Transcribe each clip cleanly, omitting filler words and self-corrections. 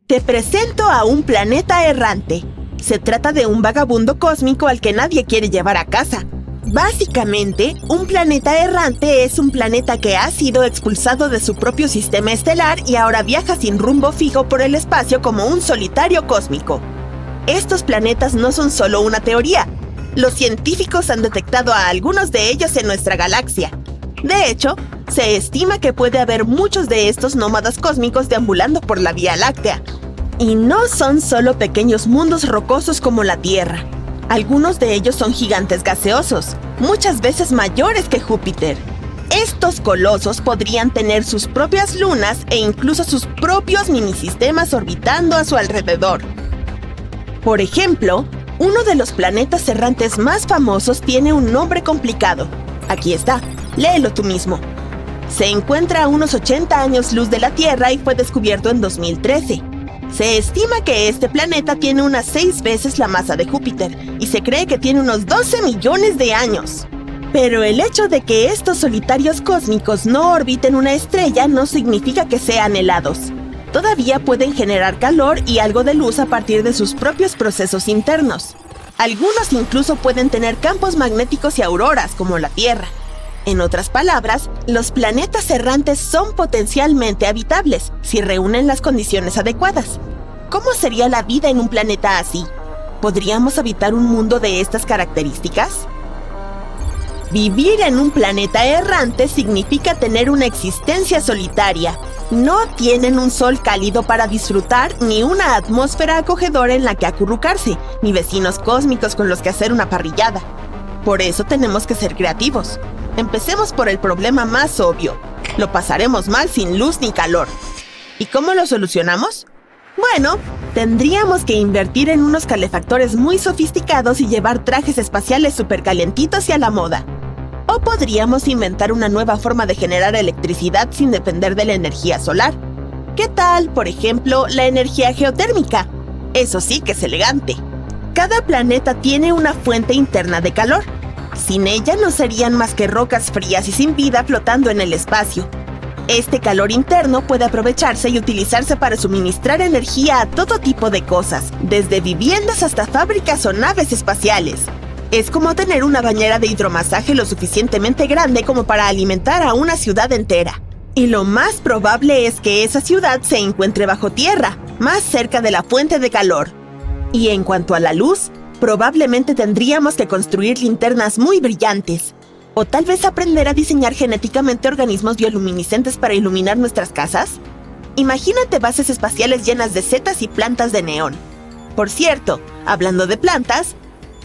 Te presento a un planeta errante. Se trata de un vagabundo cósmico al que nadie quiere llevar a casa. Básicamente, un planeta errante es un planeta que ha sido expulsado de su propio sistema estelar y ahora viaja sin rumbo fijo por el espacio como un solitario cósmico. Estos planetas no son solo una teoría. Los científicos han detectado a algunos de ellos en nuestra galaxia. De hecho, se estima que puede haber muchos de estos nómadas cósmicos deambulando por la Vía Láctea. Y no son solo pequeños mundos rocosos como la Tierra. Algunos de ellos son gigantes gaseosos, muchas veces mayores que Júpiter. Estos colosos podrían tener sus propias lunas e incluso sus propios minisistemas orbitando a su alrededor. Por ejemplo, uno de los planetas errantes más famosos tiene un nombre complicado. Aquí está, léelo tú mismo. Se encuentra a unos 80 años luz de la Tierra y fue descubierto en 2013. Se estima que este planeta tiene unas 6 veces la masa de Júpiter y se cree que tiene unos 12 millones de años. Pero el hecho de que estos solitarios cósmicos no orbiten una estrella no significa que sean helados. Todavía pueden generar calor y algo de luz a partir de sus propios procesos internos. Algunos incluso pueden tener campos magnéticos y auroras como la Tierra. En otras palabras, los planetas errantes son potencialmente habitables si reúnen las condiciones adecuadas. ¿Cómo sería la vida en un planeta así? ¿Podríamos habitar un mundo de estas características? Vivir en un planeta errante significa tener una existencia solitaria. No tienen un sol cálido para disfrutar, ni una atmósfera acogedora en la que acurrucarse, ni vecinos cósmicos con los que hacer una parrillada. Por eso tenemos que ser creativos. Empecemos por el problema más obvio. Lo pasaremos mal sin luz ni calor. ¿Y cómo lo solucionamos? Bueno, tendríamos que invertir en unos calefactores muy sofisticados y llevar trajes espaciales supercalentitos y a la moda. O podríamos inventar una nueva forma de generar electricidad sin depender de la energía solar. ¿Qué tal, por ejemplo, la energía geotérmica? Eso sí que es elegante. Cada planeta tiene una fuente interna de calor. Sin ella no serían más que rocas frías y sin vida flotando en el espacio. Este calor interno puede aprovecharse y utilizarse para suministrar energía a todo tipo de cosas, desde viviendas hasta fábricas o naves espaciales. Es como tener una bañera de hidromasaje lo suficientemente grande como para alimentar a una ciudad entera. Y lo más probable es que esa ciudad se encuentre bajo tierra, más cerca de la fuente de calor. Y en cuanto a la luz, probablemente tendríamos que construir linternas muy brillantes. O tal vez aprender a diseñar genéticamente organismos bioluminiscentes para iluminar nuestras casas. Imagínate bases espaciales llenas de setas y plantas de neón. Por cierto, hablando de plantas,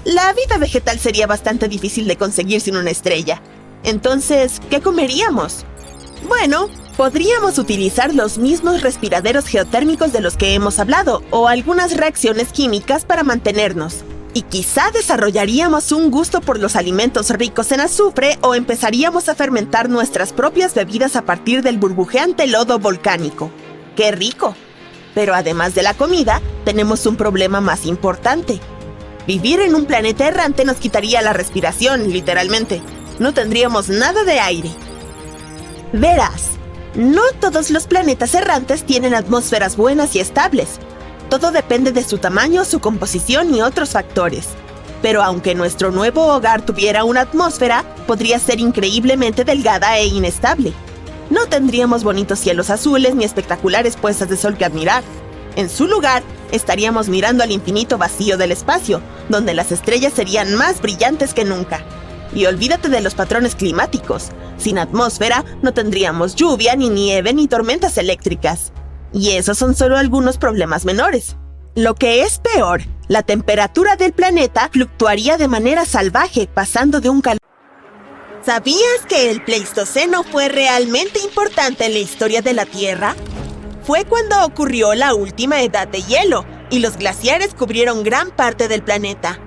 la vida vegetal sería bastante difícil de conseguir sin una estrella. Entonces, ¿qué comeríamos? Bueno, podríamos utilizar los mismos respiraderos geotérmicos de los que hemos hablado, o algunas reacciones químicas para mantenernos. Y quizá desarrollaríamos un gusto por los alimentos ricos en azufre o empezaríamos a fermentar nuestras propias bebidas a partir del burbujeante lodo volcánico. ¡Qué rico! Pero además de la comida, tenemos un problema más importante. Vivir en un planeta errante nos quitaría la respiración, literalmente. No tendríamos nada de aire. Verás, no todos los planetas errantes tienen atmósferas buenas y estables. Todo depende de su tamaño, su composición y otros factores. Pero aunque nuestro nuevo hogar tuviera una atmósfera, podría ser increíblemente delgada e inestable. No tendríamos bonitos cielos azules ni espectaculares puestas de sol que admirar. En su lugar, estaríamos mirando al infinito vacío del espacio, donde las estrellas serían más brillantes que nunca. Y olvídate de los patrones climáticos. Sin atmósfera, no tendríamos lluvia, ni nieve, ni tormentas eléctricas. Y esos son solo algunos problemas menores. Lo que es peor, la temperatura del planeta fluctuaría de manera salvaje, pasando de un calor. ¿Sabías que el Pleistoceno fue realmente importante en la historia de la Tierra? Fue cuando ocurrió la última edad de hielo, y los glaciares cubrieron gran parte del planeta.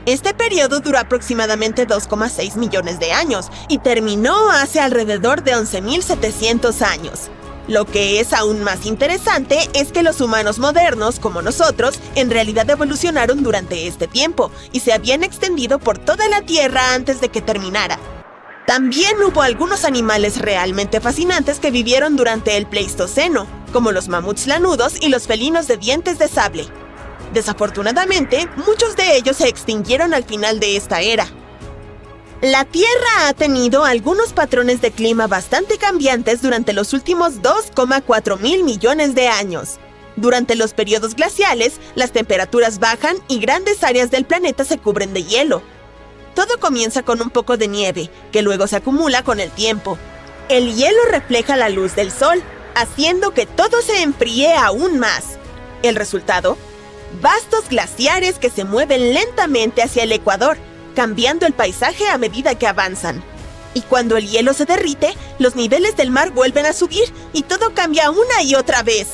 Este periodo duró aproximadamente 2,6 millones de años, y terminó hace alrededor de 11.700 años. Lo que es aún más interesante es que los humanos modernos, como nosotros, en realidad evolucionaron durante este tiempo y se habían extendido por toda la Tierra antes de que terminara. También hubo algunos animales realmente fascinantes que vivieron durante el Pleistoceno. como los mamuts lanudos y los felinos de dientes de sable. Desafortunadamente, muchos de ellos se extinguieron al final de esta era. La Tierra ha tenido algunos patrones de clima bastante cambiantes durante los últimos 2,4 mil millones de años. Durante los periodos glaciales, las temperaturas bajan y grandes áreas del planeta se cubren de hielo. Todo comienza con un poco de nieve, que luego se acumula con el tiempo. El hielo refleja la luz del sol, haciendo que todo se enfríe aún más. El resultado: vastos glaciares que se mueven lentamente hacia el ecuador, cambiando el paisaje a medida que avanzan. Y cuando el hielo se derrite, los niveles del mar vuelven a subir y todo cambia una y otra vez.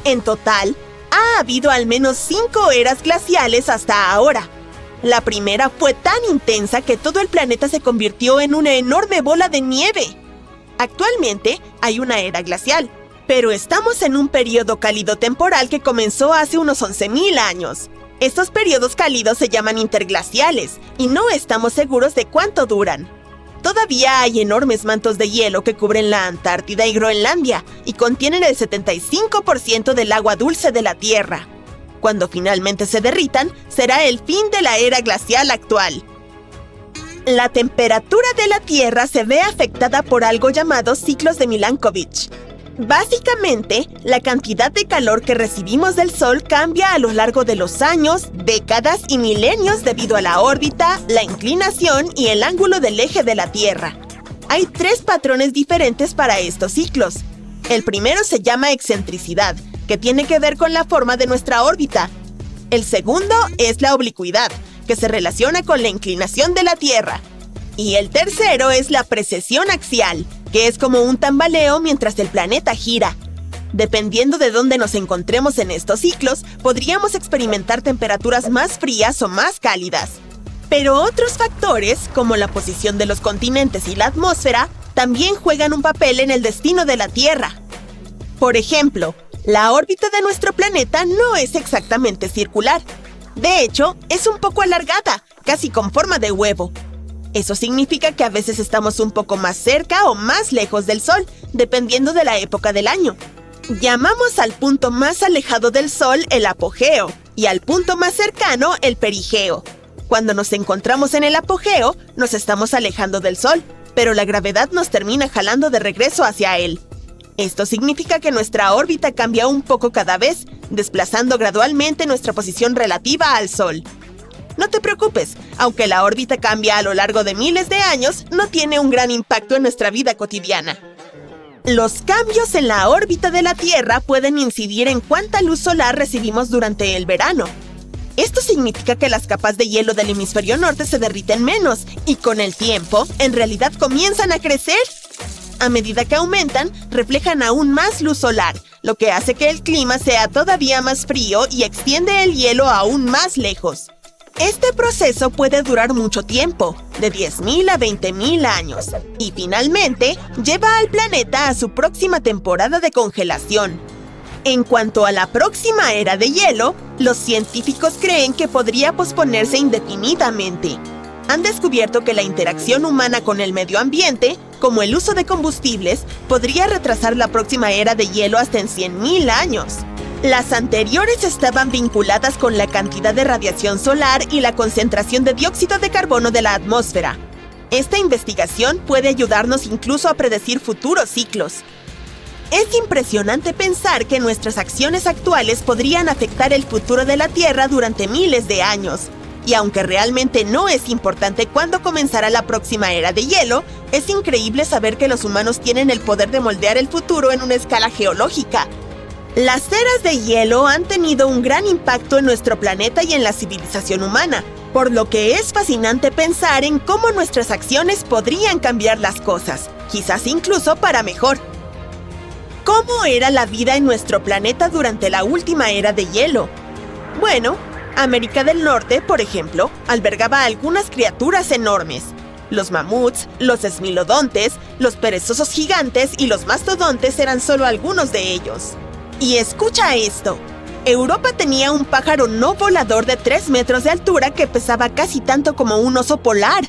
En total, ha habido al menos 5 eras glaciales hasta ahora. La primera fue tan intensa que todo el planeta se convirtió en una enorme bola de nieve. Actualmente hay una era glacial, pero estamos en un periodo cálido temporal que comenzó hace unos 11.000 años. Estos periodos cálidos se llaman interglaciales y no estamos seguros de cuánto duran. Todavía hay enormes mantos de hielo que cubren la Antártida y Groenlandia y contienen el 75% del agua dulce de la Tierra. Cuando finalmente se derritan, será el fin de la era glacial actual. La temperatura de la Tierra se ve afectada por algo llamado ciclos de Milankovitch. Básicamente, la cantidad de calor que recibimos del Sol cambia a lo largo de los años, décadas y milenios debido a la órbita, la inclinación y el ángulo del eje de la Tierra. Hay 3 patrones diferentes para estos ciclos. El primero se llama excentricidad, que tiene que ver con la forma de nuestra órbita. El segundo es la oblicuidad, que se relaciona con la inclinación de la Tierra. Y el tercero es la precesión axial, que es como un tambaleo mientras el planeta gira. Dependiendo de dónde nos encontremos en estos ciclos, podríamos experimentar temperaturas más frías o más cálidas. Pero otros factores, como la posición de los continentes y la atmósfera, también juegan un papel en el destino de la Tierra. Por ejemplo, la órbita de nuestro planeta no es exactamente circular. De hecho, es un poco alargada, casi con forma de huevo. Eso significa que a veces estamos un poco más cerca o más lejos del Sol, dependiendo de la época del año. Llamamos al punto más alejado del Sol el apogeo y al punto más cercano el perigeo. Cuando nos encontramos en el apogeo, nos estamos alejando del Sol, pero la gravedad nos termina jalando de regreso hacia él. Esto significa que nuestra órbita cambia un poco cada vez, desplazando gradualmente nuestra posición relativa al Sol. No te preocupes, aunque la órbita cambia a lo largo de miles de años, no tiene un gran impacto en nuestra vida cotidiana. Los cambios en la órbita de la Tierra pueden incidir en cuánta luz solar recibimos durante el verano. Esto significa que las capas de hielo del hemisferio norte se derriten menos y con el tiempo, en realidad comienzan a crecer. A medida que aumentan, reflejan aún más luz solar, lo que hace que el clima sea todavía más frío y extiende el hielo aún más lejos. Este proceso puede durar mucho tiempo, de 10.000 a 20.000 años, y finalmente lleva al planeta a su próxima temporada de congelación. En cuanto a la próxima era de hielo, los científicos creen que podría posponerse indefinidamente. Han descubierto que la interacción humana con el medio ambiente, como el uso de combustibles, podría retrasar la próxima era de hielo hasta en 100.000 años. Las anteriores estaban vinculadas con la cantidad de radiación solar y la concentración de dióxido de carbono de la atmósfera. Esta investigación puede ayudarnos incluso a predecir futuros ciclos. Es impresionante pensar que nuestras acciones actuales podrían afectar el futuro de la Tierra durante miles de años. Y aunque realmente no es importante cuándo comenzará la próxima era de hielo, es increíble saber que los humanos tienen el poder de moldear el futuro en una escala geológica. Las eras de hielo han tenido un gran impacto en nuestro planeta y en la civilización humana, por lo que es fascinante pensar en cómo nuestras acciones podrían cambiar las cosas, quizás incluso para mejor. ¿Cómo era la vida en nuestro planeta durante la última era de hielo? Bueno, América del Norte, por ejemplo, albergaba algunas criaturas enormes. Los mamuts, los esmilodontes, los perezosos gigantes y los mastodontes eran solo algunos de ellos. Y escucha esto. Europa tenía un pájaro no volador de 3 metros de altura que pesaba casi tanto como un oso polar.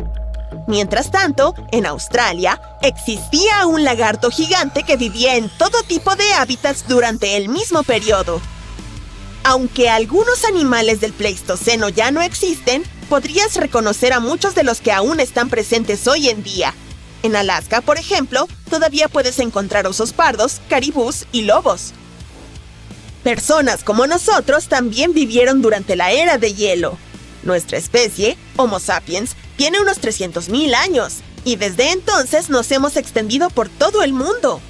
Mientras tanto, en Australia, existía un lagarto gigante que vivía en todo tipo de hábitats durante el mismo periodo. Aunque algunos animales del Pleistoceno ya no existen, podrías reconocer a muchos de los que aún están presentes hoy en día. En Alaska, por ejemplo, todavía puedes encontrar osos pardos, caribús y lobos. Personas como nosotros también vivieron durante la era de hielo. Nuestra especie, Homo sapiens, tiene unos 300.000 años, y desde entonces nos hemos extendido por todo el mundo.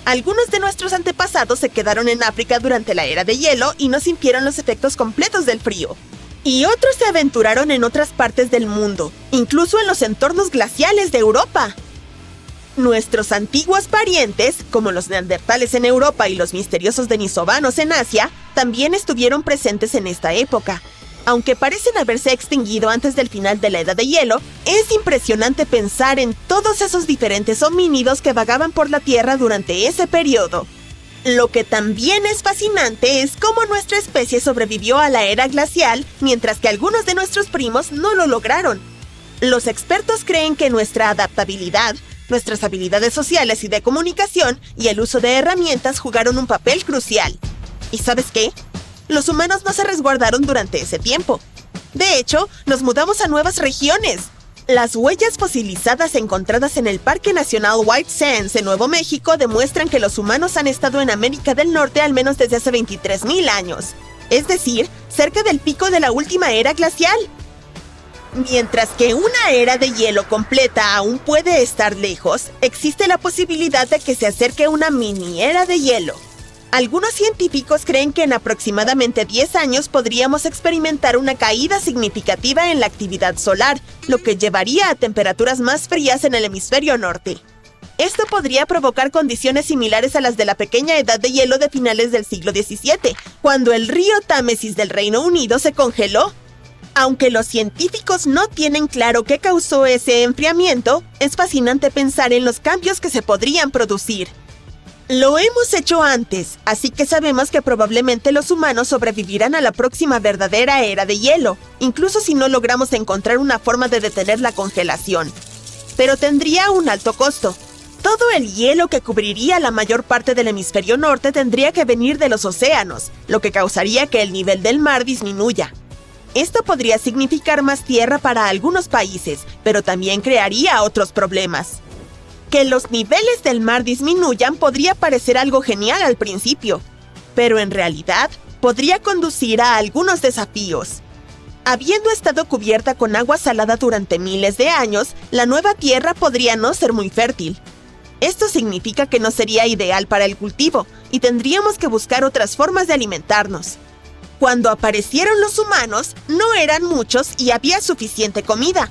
Algunos de nuestros antepasados se quedaron en África durante la era de hielo y no sintieron los efectos completos del frío. Y otros se aventuraron en otras partes del mundo, incluso en los entornos glaciales de Europa. Nuestros antiguos parientes, como los neandertales en Europa y los misteriosos denisovanos en Asia, también estuvieron presentes en esta época. Aunque parecen haberse extinguido antes del final de la Edad de Hielo, es impresionante pensar en todos esos diferentes homínidos que vagaban por la Tierra durante ese periodo. Lo que también es fascinante es cómo nuestra especie sobrevivió a la era glacial, mientras que algunos de nuestros primos no lo lograron. Los expertos creen que nuestra adaptabilidad, nuestras habilidades sociales y de comunicación y el uso de herramientas jugaron un papel crucial. ¿Y sabes qué? Los humanos no se resguardaron durante ese tiempo. De hecho, nos mudamos a nuevas regiones. Las huellas fosilizadas encontradas en el Parque Nacional White Sands en Nuevo México demuestran que los humanos han estado en América del Norte al menos desde hace 23.000 años. Es decir, cerca del pico de la última era glacial. Mientras que una era de hielo completa aún puede estar lejos, existe la posibilidad de que se acerque una mini era de hielo. Algunos científicos creen que en aproximadamente 10 años podríamos experimentar una caída significativa en la actividad solar, lo que llevaría a temperaturas más frías en el hemisferio norte. Esto podría provocar condiciones similares a las de la pequeña edad de hielo de finales del siglo XVII, cuando el río Támesis del Reino Unido se congeló. Aunque los científicos no tienen claro qué causó ese enfriamiento, es fascinante pensar en los cambios que se podrían producir. Lo hemos hecho antes, así que sabemos que probablemente los humanos sobrevivirán a la próxima verdadera era de hielo, incluso si no logramos encontrar una forma de detener la congelación. Pero tendría un alto costo. Todo el hielo que cubriría la mayor parte del hemisferio norte tendría que venir de los océanos, lo que causaría que el nivel del mar disminuya. Esto podría significar más tierra para algunos países, pero también crearía otros problemas. Que los niveles del mar disminuyan podría parecer algo genial al principio, pero en realidad podría conducir a algunos desafíos. Habiendo estado cubierta con agua salada durante miles de años, la nueva tierra podría no ser muy fértil. Esto significa que no sería ideal para el cultivo y tendríamos que buscar otras formas de alimentarnos. Cuando aparecieron los humanos, no eran muchos y había suficiente comida.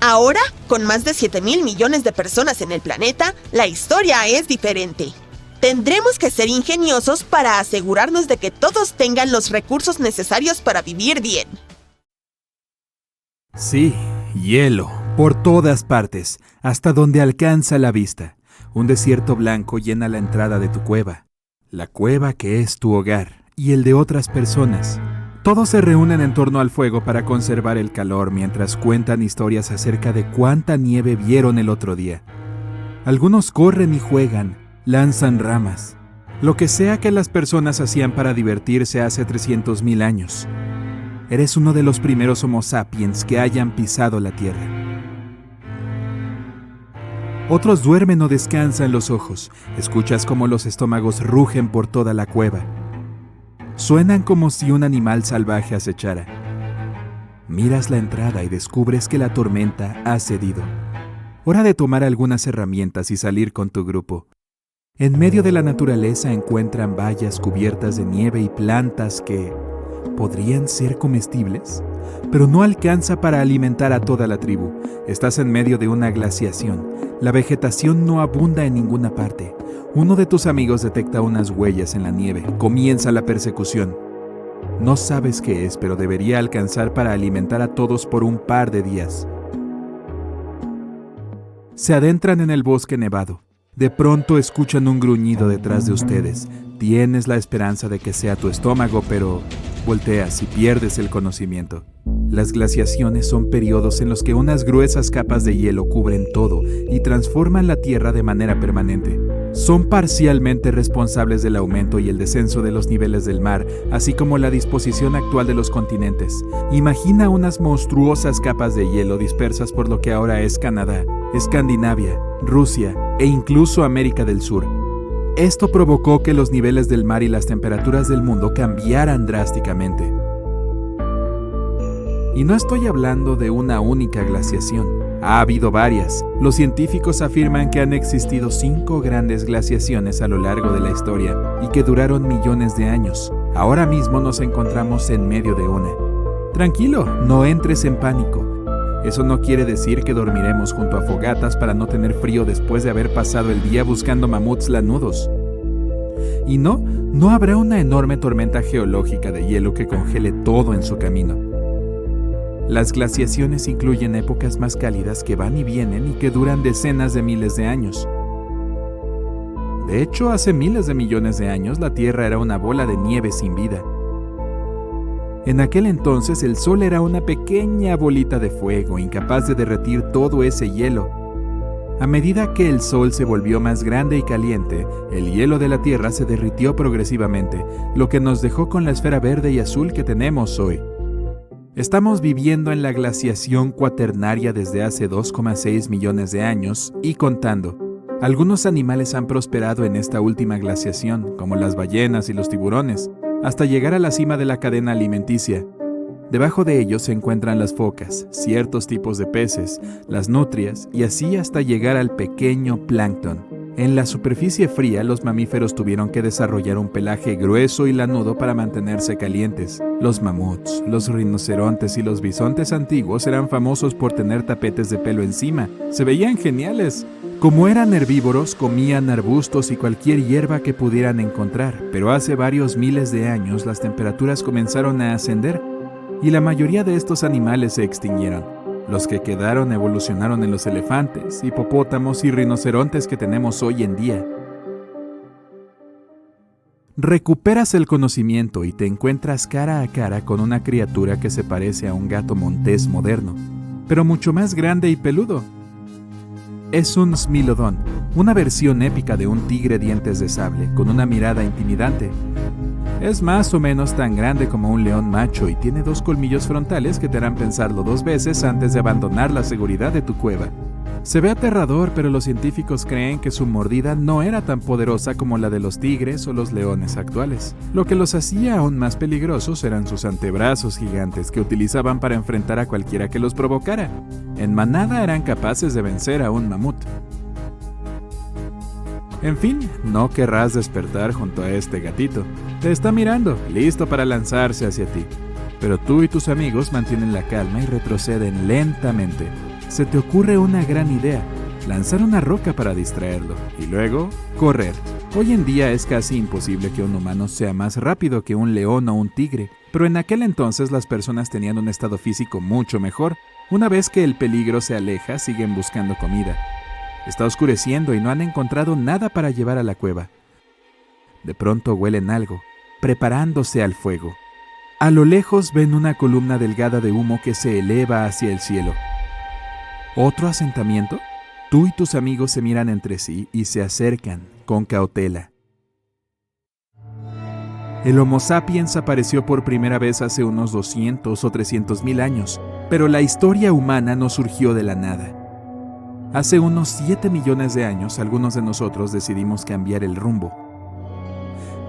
Ahora, con más de 7.000 millones de personas en el planeta, la historia es diferente. Tendremos que ser ingeniosos para asegurarnos de que todos tengan los recursos necesarios para vivir bien. Sí, hielo, por todas partes, hasta donde alcanza la vista. Un desierto blanco llena la entrada de tu cueva. La cueva que es tu hogar y el de otras personas. Todos se reúnen en torno al fuego para conservar el calor mientras cuentan historias acerca de cuánta nieve vieron el otro día. Algunos corren y juegan, lanzan ramas, lo que sea que las personas hacían para divertirse hace 300.000 años. Eres uno de los primeros Homo sapiens que hayan pisado la tierra. Otros duermen o descansan los ojos. Escuchas cómo los estómagos rugen por toda la cueva. Suenan como si un animal salvaje acechara. Miras la entrada y descubres que la tormenta ha cedido. Hora de tomar algunas herramientas y salir con tu grupo. En medio de la naturaleza encuentran vallas cubiertas de nieve y plantas que podrían ser comestibles, pero no alcanza para alimentar a toda la tribu. Estás en medio de una glaciación. La vegetación no abunda en ninguna parte. Uno de tus amigos detecta unas huellas en la nieve. Comienza la persecución. No sabes qué es, pero debería alcanzar para alimentar a todos por un par de días. Se adentran en el bosque nevado. De pronto escuchan un gruñido detrás de ustedes. Tienes la esperanza de que sea tu estómago, pero volteas y pierdes el conocimiento. Las glaciaciones son periodos en los que unas gruesas capas de hielo cubren todo y transforman la Tierra de manera permanente. Son parcialmente responsables del aumento y el descenso de los niveles del mar, así como la disposición actual de los continentes. Imagina unas monstruosas capas de hielo dispersas por lo que ahora es Canadá, Escandinavia, Rusia e incluso América del Sur. Esto provocó que los niveles del mar y las temperaturas del mundo cambiaran drásticamente. Y no estoy hablando de una única glaciación. Ha habido varias. Los científicos afirman que han existido 5 grandes glaciaciones a lo largo de la historia y que duraron millones de años. Ahora mismo nos encontramos en medio de una. Tranquilo, no entres en pánico. Eso no quiere decir que dormiremos junto a fogatas para no tener frío después de haber pasado el día buscando mamuts lanudos. Y no habrá una enorme tormenta geológica de hielo que congele todo en su camino. Las glaciaciones incluyen épocas más cálidas que van y vienen y que duran decenas de miles de años. De hecho, hace miles de millones de años la Tierra era una bola de nieve sin vida. En aquel entonces el Sol era una pequeña bolita de fuego, incapaz de derretir todo ese hielo. A medida que el Sol se volvió más grande y caliente, el hielo de la Tierra se derritió progresivamente, lo que nos dejó con la esfera verde y azul que tenemos hoy. Estamos viviendo en la glaciación cuaternaria desde hace 2,6 millones de años y contando. Algunos animales han prosperado en esta última glaciación, como las ballenas y los tiburones, hasta llegar a la cima de la cadena alimenticia. Debajo de ellos se encuentran las focas, ciertos tipos de peces, las nutrias y así hasta llegar al pequeño plancton. En la superficie fría, los mamíferos tuvieron que desarrollar un pelaje grueso y lanudo para mantenerse calientes. Los mamuts, los rinocerontes y los bisontes antiguos eran famosos por tener tapetes de pelo encima. Se veían geniales. Como eran herbívoros, comían arbustos y cualquier hierba que pudieran encontrar, pero hace varios miles de años las temperaturas comenzaron a ascender y la mayoría de estos animales se extinguieron. Los que quedaron evolucionaron en los elefantes, hipopótamos y rinocerontes que tenemos hoy en día. Recuperas el conocimiento y te encuentras cara a cara con una criatura que se parece a un gato montés moderno, pero mucho más grande y peludo. Es un smilodón, una versión épica de un tigre dientes de sable, con una mirada intimidante. Es más o menos tan grande como un león macho y tiene 2 colmillos frontales que te harán pensarlo 2 veces antes de abandonar la seguridad de tu cueva. Se ve aterrador, pero los científicos creen que su mordida no era tan poderosa como la de los tigres o los leones actuales. Lo que los hacía aún más peligrosos eran sus antebrazos gigantes que utilizaban para enfrentar a cualquiera que los provocara. En manada eran capaces de vencer a un mamut. En fin, no querrás despertar junto a este gatito. Te está mirando, listo para lanzarse hacia ti. Pero tú y tus amigos mantienen la calma y retroceden lentamente. Se te ocurre una gran idea, lanzar una roca para distraerlo, y luego, correr. Hoy en día es casi imposible que un humano sea más rápido que un león o un tigre, pero en aquel entonces las personas tenían un estado físico mucho mejor. Una vez que el peligro se aleja, siguen buscando comida. Está oscureciendo y no han encontrado nada para llevar a la cueva. De pronto huelen algo, preparándose al fuego. A lo lejos ven una columna delgada de humo que se eleva hacia el cielo. ¿Otro asentamiento? Tú y tus amigos se miran entre sí y se acercan con cautela. El Homo sapiens apareció por primera vez hace unos 200 o 300 mil años, pero la historia humana no surgió de la nada. Hace unos 7 millones de años, algunos de nosotros decidimos cambiar el rumbo.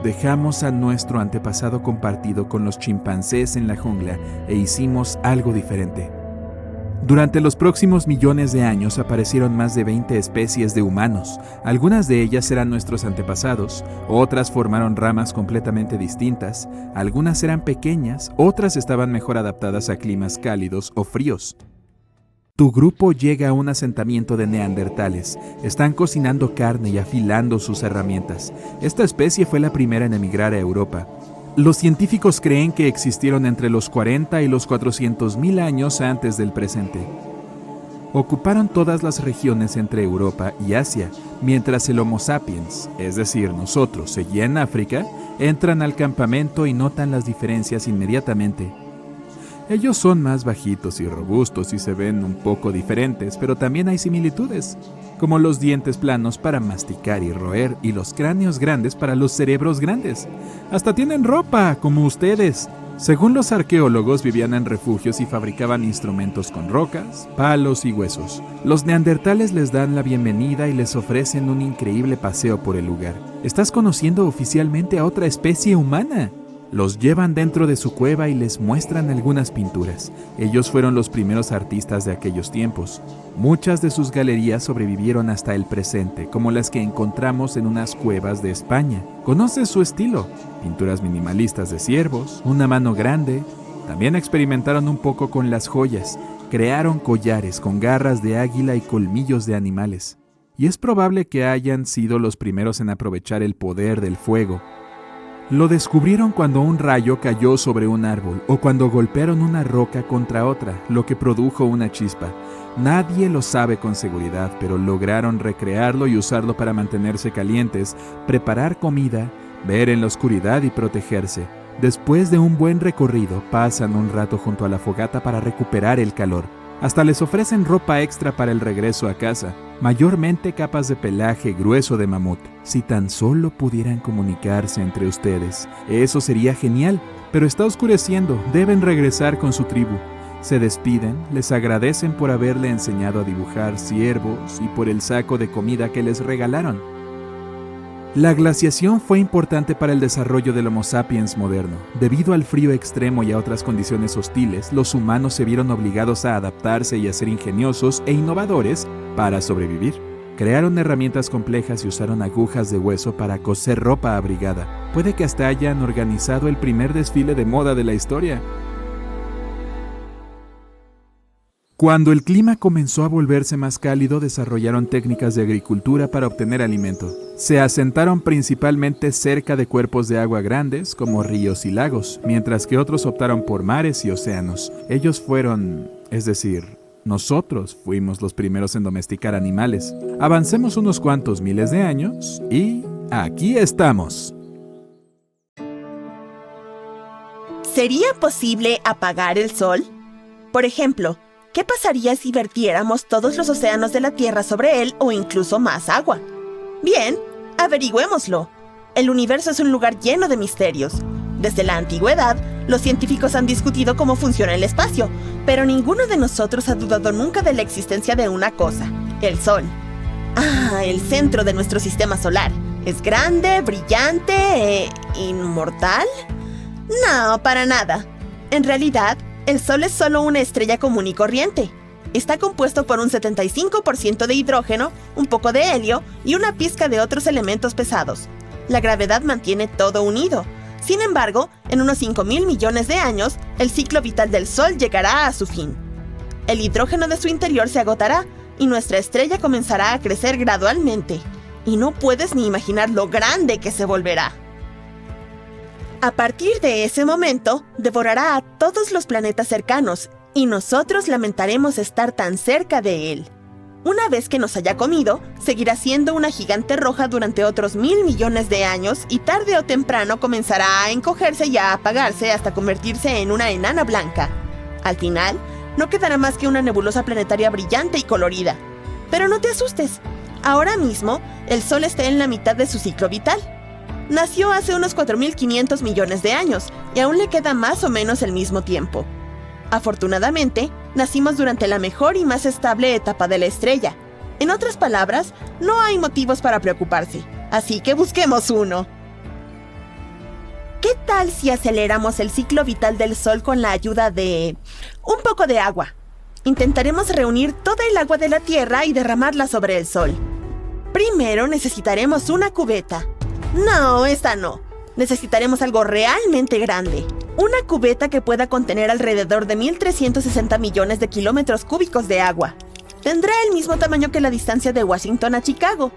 Dejamos a nuestro antepasado compartido con los chimpancés en la jungla e hicimos algo diferente. Durante los próximos millones de años aparecieron más de 20 especies de humanos. Algunas de ellas eran nuestros antepasados, otras formaron ramas completamente distintas, algunas eran pequeñas, otras estaban mejor adaptadas a climas cálidos o fríos. Tu grupo llega a un asentamiento de neandertales. Están cocinando carne y afilando sus herramientas. Esta especie fue la primera en emigrar a Europa. Los científicos creen que existieron entre los 40 y los 400.000 años antes del presente. Ocuparon todas las regiones entre Europa y Asia, mientras el Homo sapiens, es decir, nosotros, seguía en África, entran al campamento y notan las diferencias inmediatamente. Ellos son más bajitos y robustos y se ven un poco diferentes, pero también hay similitudes, como los dientes planos para masticar y roer y los cráneos grandes para los cerebros grandes. Hasta tienen ropa, como ustedes. Según los arqueólogos, vivían en refugios y fabricaban instrumentos con rocas, palos y huesos. Los neandertales les dan la bienvenida y les ofrecen un increíble paseo por el lugar. Estás conociendo oficialmente a otra especie humana. Los llevan dentro de su cueva y les muestran algunas pinturas. Ellos fueron los primeros artistas de aquellos tiempos. Muchas de sus galerías sobrevivieron hasta el presente, como las que encontramos en unas cuevas de España. ¿Conoces su estilo? Pinturas minimalistas de ciervos, una mano grande. También experimentaron un poco con las joyas. Crearon collares con garras de águila y colmillos de animales. Y es probable que hayan sido los primeros en aprovechar el poder del fuego. Lo descubrieron cuando un rayo cayó sobre un árbol o cuando golpearon una roca contra otra, lo que produjo una chispa. Nadie lo sabe con seguridad, pero lograron recrearlo y usarlo para mantenerse calientes, preparar comida, ver en la oscuridad y protegerse. Después de un buen recorrido, pasan un rato junto a la fogata para recuperar el calor. Hasta les ofrecen ropa extra para el regreso a casa, mayormente capas de pelaje grueso de mamut. Si tan solo pudieran comunicarse entre ustedes, eso sería genial, pero está oscureciendo, deben regresar con su tribu. Se despiden, les agradecen por haberle enseñado a dibujar ciervos y por el saco de comida que les regalaron. La glaciación fue importante para el desarrollo del Homo sapiens moderno. Debido al frío extremo y a otras condiciones hostiles, los humanos se vieron obligados a adaptarse y a ser ingeniosos e innovadores para sobrevivir. Crearon herramientas complejas y usaron agujas de hueso para coser ropa abrigada. Puede que hasta hayan organizado el primer desfile de moda de la historia. Cuando el clima comenzó a volverse más cálido, desarrollaron técnicas de agricultura para obtener alimento. Se asentaron principalmente cerca de cuerpos de agua grandes, como ríos y lagos, mientras que otros optaron por mares y océanos. Ellos fueron, es decir, nosotros fuimos los primeros en domesticar animales. Avancemos unos cuantos miles de años y aquí estamos. ¿Sería posible apagar el sol? Por ejemplo, ¿qué pasaría si vertiéramos todos los océanos de la Tierra sobre él o incluso más agua? Bien, averigüémoslo. El universo es un lugar lleno de misterios. Desde la antigüedad, los científicos han discutido cómo funciona el espacio, pero ninguno de nosotros ha dudado nunca de la existencia de una cosa: el Sol. El centro de nuestro sistema solar. ¿Es grande, brillante inmortal? No, para nada. En realidad, el Sol es solo una estrella común y corriente. Está compuesto por un 75% de hidrógeno, un poco de helio y una pizca de otros elementos pesados. La gravedad mantiene todo unido. Sin embargo, en unos 5.000 millones de años, el ciclo vital del Sol llegará a su fin. El hidrógeno de su interior se agotará y nuestra estrella comenzará a crecer gradualmente. Y no puedes ni imaginar lo grande que se volverá. A partir de ese momento, devorará a todos los planetas cercanos, y nosotros lamentaremos estar tan cerca de él. Una vez que nos haya comido, seguirá siendo una gigante roja durante otros 1.000 millones de años y tarde o temprano comenzará a encogerse y a apagarse hasta convertirse en una enana blanca. Al final, no quedará más que una nebulosa planetaria brillante y colorida. Pero no te asustes, ahora mismo el Sol está en la mitad de su ciclo vital. Nació hace unos 4.500 millones de años y aún le queda más o menos el mismo tiempo. Afortunadamente, nacimos durante la mejor y más estable etapa de la estrella. En otras palabras, no hay motivos para preocuparse, así que busquemos uno. ¿Qué tal si aceleramos el ciclo vital del Sol con la ayuda de un poco de agua? Intentaremos reunir toda el agua de la Tierra y derramarla sobre el Sol. Primero necesitaremos una cubeta. No, esta no. Necesitaremos algo realmente grande. Una cubeta que pueda contener alrededor de 1.360 millones de kilómetros cúbicos de agua. Tendrá el mismo tamaño que la distancia de Washington a Chicago.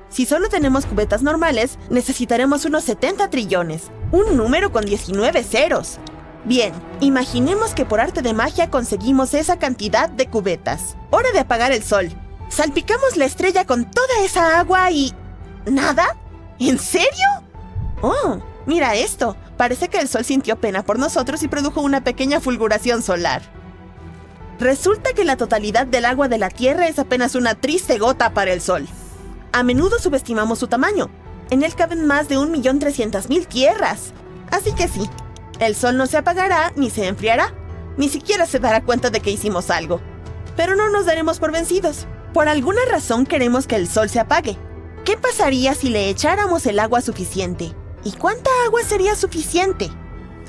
Si solo tenemos cubetas normales, necesitaremos unos 70 trillones. Un número con 19 ceros. Bien, imaginemos que por arte de magia conseguimos esa cantidad de cubetas. Hora de apagar el Sol. Salpicamos la estrella con toda esa agua y... ¿nada? ¿En serio? Oh, mira esto. Parece que el Sol sintió pena por nosotros y produjo una pequeña fulguración solar. Resulta que la totalidad del agua de la Tierra es apenas una triste gota para el Sol. A menudo subestimamos su tamaño. En él caben más de 1.300.000 tierras. Así que sí, el Sol no se apagará ni se enfriará. Ni siquiera se dará cuenta de que hicimos algo. Pero no nos daremos por vencidos. Por alguna razón queremos que el Sol se apague. ¿Qué pasaría si le echáramos el agua suficiente? ¿Y cuánta agua sería suficiente?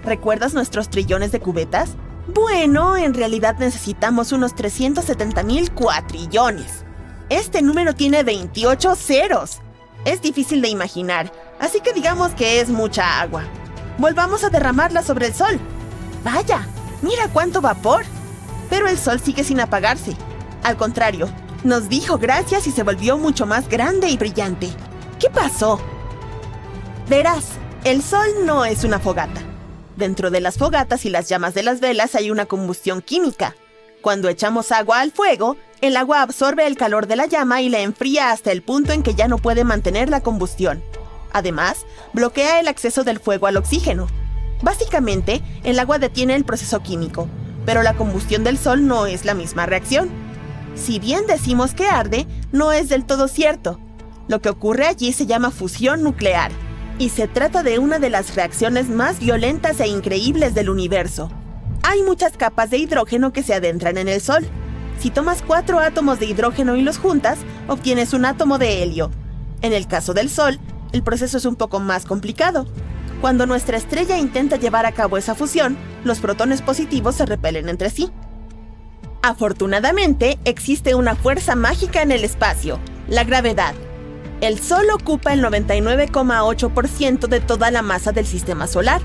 ¿Recuerdas nuestros trillones de cubetas? Bueno, en realidad necesitamos unos 370.000 cuatrillones. Este número tiene 28 ceros. Es difícil de imaginar, así que digamos que es mucha agua. Volvamos a derramarla sobre el Sol. ¡Vaya! ¡Mira cuánto vapor! Pero el Sol sigue sin apagarse. Al contrario, nos dijo gracias y se volvió mucho más grande y brillante. ¿Qué pasó? Verás, el Sol no es una fogata. Dentro de las fogatas y las llamas de las velas hay una combustión química. Cuando echamos agua al fuego, el agua absorbe el calor de la llama y la enfría hasta el punto en que ya no puede mantener la combustión. Además, bloquea el acceso del fuego al oxígeno. Básicamente, el agua detiene el proceso químico, pero la combustión del Sol no es la misma reacción. Si bien decimos que arde, no es del todo cierto. Lo que ocurre allí se llama fusión nuclear, y se trata de una de las reacciones más violentas e increíbles del universo. Hay muchas capas de hidrógeno que se adentran en el Sol. Si tomas 4 átomos de hidrógeno y los juntas, obtienes un átomo de helio. En el caso del Sol, el proceso es un poco más complicado. Cuando nuestra estrella intenta llevar a cabo esa fusión, los protones positivos se repelen entre sí. Afortunadamente, existe una fuerza mágica en el espacio, la gravedad. El Sol ocupa el 99,8% de toda la masa del sistema solar.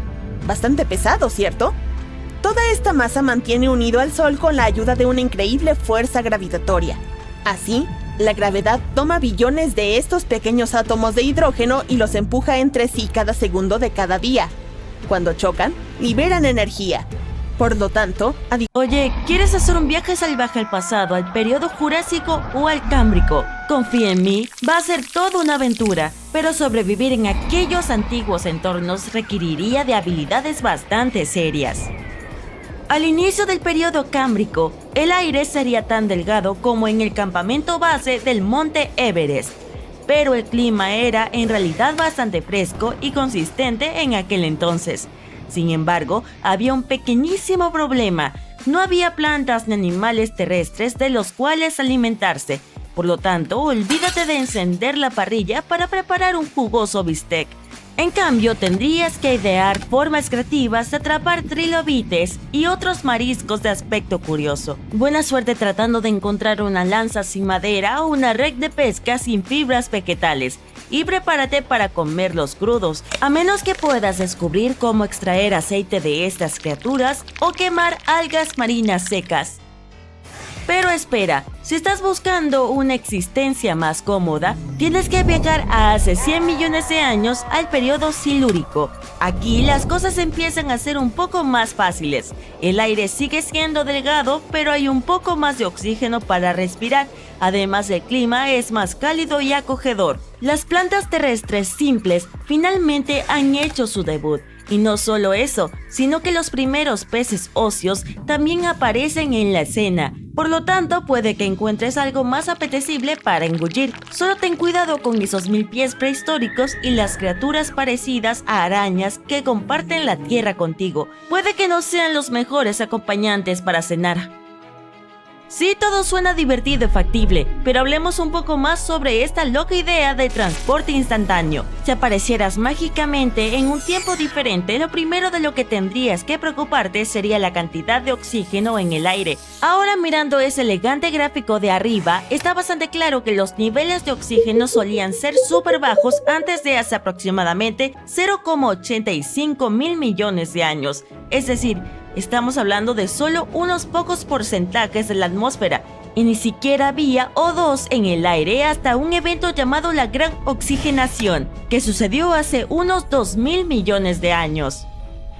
Bastante pesado, ¿cierto? Toda esta masa mantiene unido al Sol con la ayuda de una increíble fuerza gravitatoria. Así, la gravedad toma billones de estos pequeños átomos de hidrógeno y los empuja entre sí cada segundo de cada día. Cuando chocan, liberan energía. Por lo tanto, Oye, ¿quieres hacer un viaje salvaje al pasado, al periodo Jurásico o al Cámbrico? Confía en mí, va a ser toda una aventura, pero sobrevivir en aquellos antiguos entornos requeriría de habilidades bastante serias. Al inicio del periodo Cámbrico, el aire sería tan delgado como en el campamento base del Monte Everest, pero el clima era en realidad bastante fresco y consistente en aquel entonces. Sin embargo, había un pequeñísimo problema. No había plantas ni animales terrestres de los cuales alimentarse. Por lo tanto, olvídate de encender la parrilla para preparar un jugoso bistec. En cambio, tendrías que idear formas creativas de atrapar trilobites y otros mariscos de aspecto curioso. Buena suerte tratando de encontrar una lanza sin madera o una red de pesca sin fibras vegetales. Y prepárate para comerlos crudos, a menos que puedas descubrir cómo extraer aceite de estas criaturas o quemar algas marinas secas. Pero espera, si estás buscando una existencia más cómoda, tienes que viajar a hace 100 millones de años al periodo silúrico. Aquí las cosas empiezan a ser un poco más fáciles. El aire sigue siendo delgado, pero hay un poco más de oxígeno para respirar. Además, el clima es más cálido y acogedor. Las plantas terrestres simples finalmente han hecho su debut. Y no solo eso, sino que los primeros peces óseos también aparecen en la escena. Por lo tanto, puede que encuentres algo más apetecible para engullir. Solo ten cuidado con esos 1000 pies prehistóricos y las criaturas parecidas a arañas que comparten la tierra contigo. Puede que no sean los mejores acompañantes para cenar. Sí, todo suena divertido y factible, pero hablemos un poco más sobre esta loca idea de transporte instantáneo. Si aparecieras mágicamente en un tiempo diferente, lo primero de lo que tendrías que preocuparte sería la cantidad de oxígeno en el aire. Ahora, mirando ese elegante gráfico de arriba, está bastante claro que los niveles de oxígeno solían ser súper bajos antes de hace aproximadamente 0,85 mil millones de años. Es decir, estamos hablando de solo unos pocos porcentajes de la atmósfera, y ni siquiera había O2 en el aire hasta un evento llamado la Gran Oxigenación, que sucedió hace unos 2000 millones de años.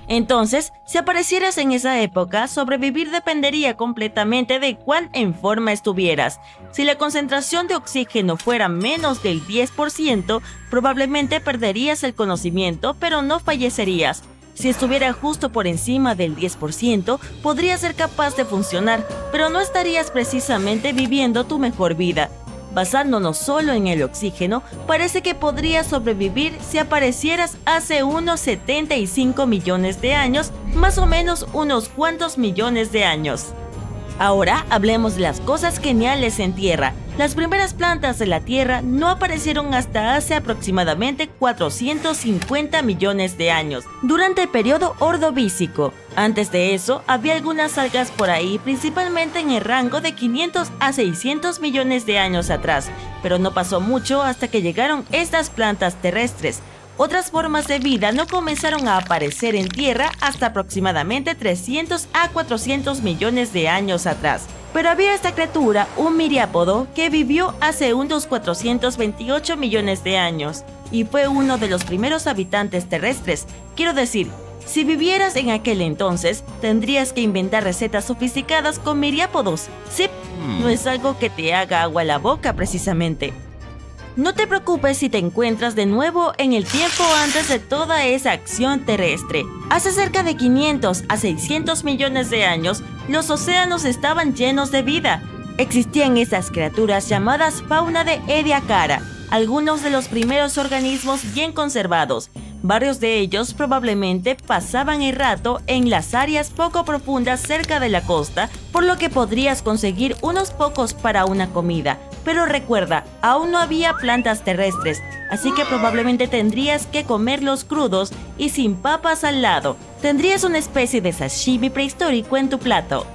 Entonces, si aparecieras en esa época, sobrevivir dependería completamente de cuán en forma estuvieras. Si la concentración de oxígeno fuera menos del 10%, probablemente perderías el conocimiento, pero no fallecerías. Si estuviera justo por encima del 10%, podría ser capaz de funcionar, pero no estarías precisamente viviendo tu mejor vida. Basándonos solo en el oxígeno, parece que podrías sobrevivir si aparecieras hace unos 75 millones de años, más o menos unos cuantos millones de años. Ahora hablemos de las cosas geniales en Tierra. Las primeras plantas de la Tierra no aparecieron hasta hace aproximadamente 450 millones de años, durante el periodo Ordovícico. Antes de eso, había algunas algas por ahí, principalmente en el rango de 500 a 600 millones de años atrás, pero no pasó mucho hasta que llegaron estas plantas terrestres. Otras formas de vida no comenzaron a aparecer en Tierra hasta aproximadamente 300 a 400 millones de años atrás. Pero había esta criatura, un miriápodo, que vivió hace unos 428 millones de años y fue uno de los primeros habitantes terrestres. Quiero decir, si vivieras en aquel entonces, tendrías que inventar recetas sofisticadas con miriápodos. Sí, no es algo que te haga agua a la boca precisamente. No te preocupes si te encuentras de nuevo en el tiempo antes de toda esa acción terrestre. Hace cerca de 500 a 600 millones de años, los océanos estaban llenos de vida. Existían estas criaturas llamadas fauna de Ediacara, algunos de los primeros organismos bien conservados. Varios de ellos probablemente pasaban el rato en las áreas poco profundas cerca de la costa, por lo que podrías conseguir unos pocos para una comida. Pero recuerda, aún no había plantas terrestres, así que probablemente tendrías que comerlos crudos y sin papas al lado. Tendrías una especie de sashimi prehistórico en tu plato.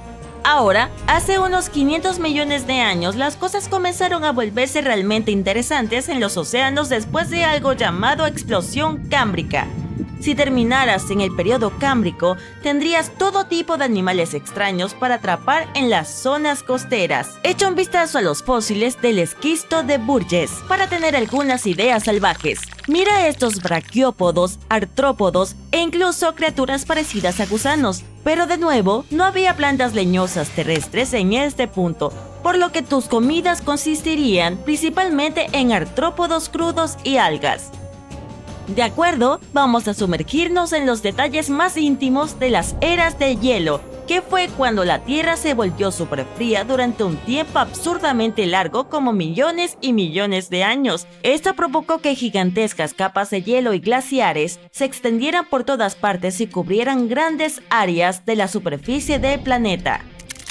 Ahora, hace unos 500 millones de años, las cosas comenzaron a volverse realmente interesantes en los océanos después de algo llamado explosión cámbrica. Si terminaras en el periodo cámbrico, tendrías todo tipo de animales extraños para atrapar en las zonas costeras. Echa un vistazo a los fósiles del esquisto de Burgess para tener algunas ideas salvajes. Mira estos braquiópodos, artrópodos e incluso criaturas parecidas a gusanos. Pero de nuevo, no había plantas leñosas terrestres en este punto, por lo que tus comidas consistirían principalmente en artrópodos crudos y algas. De acuerdo, vamos a sumergirnos en los detalles más íntimos de las eras de hielo, que fue cuando la Tierra se volvió superfría durante un tiempo absurdamente largo como millones y millones de años. Esto provocó que gigantescas capas de hielo y glaciares se extendieran por todas partes y cubrieran grandes áreas de la superficie del planeta.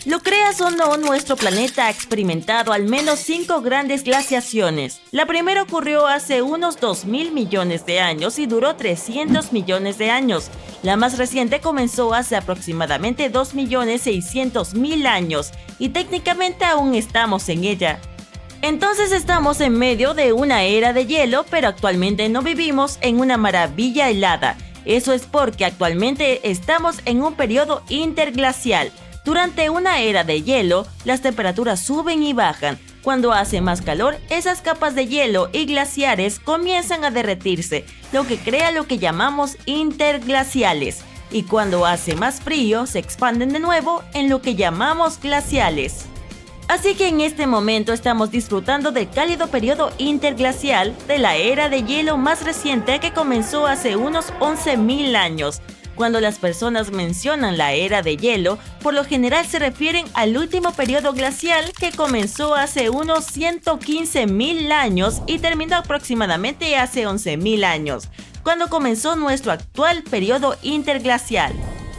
Lo creas o no, nuestro planeta ha experimentado al menos 5 grandes glaciaciones. La primera ocurrió hace unos 2.000 millones de años y duró 300 millones de años. La más reciente comenzó hace aproximadamente 2.600.000 años y técnicamente aún estamos en ella. Entonces estamos en medio de una era de hielo, pero actualmente no vivimos en una maravilla helada. Eso es porque actualmente estamos en un periodo interglacial. Durante una era de hielo, las temperaturas suben y bajan. Cuando hace más calor, esas capas de hielo y glaciares comienzan a derretirse, lo que crea lo que llamamos interglaciales. Y cuando hace más frío, se expanden de nuevo en lo que llamamos glaciales. Así que en este momento estamos disfrutando del cálido periodo interglacial de la era de hielo más reciente que comenzó hace unos 11.000 años. Cuando las personas mencionan la era de hielo, por lo general se refieren al último periodo glacial que comenzó hace unos 115.000 años y terminó aproximadamente hace 11.000 años, cuando comenzó nuestro actual periodo interglacial.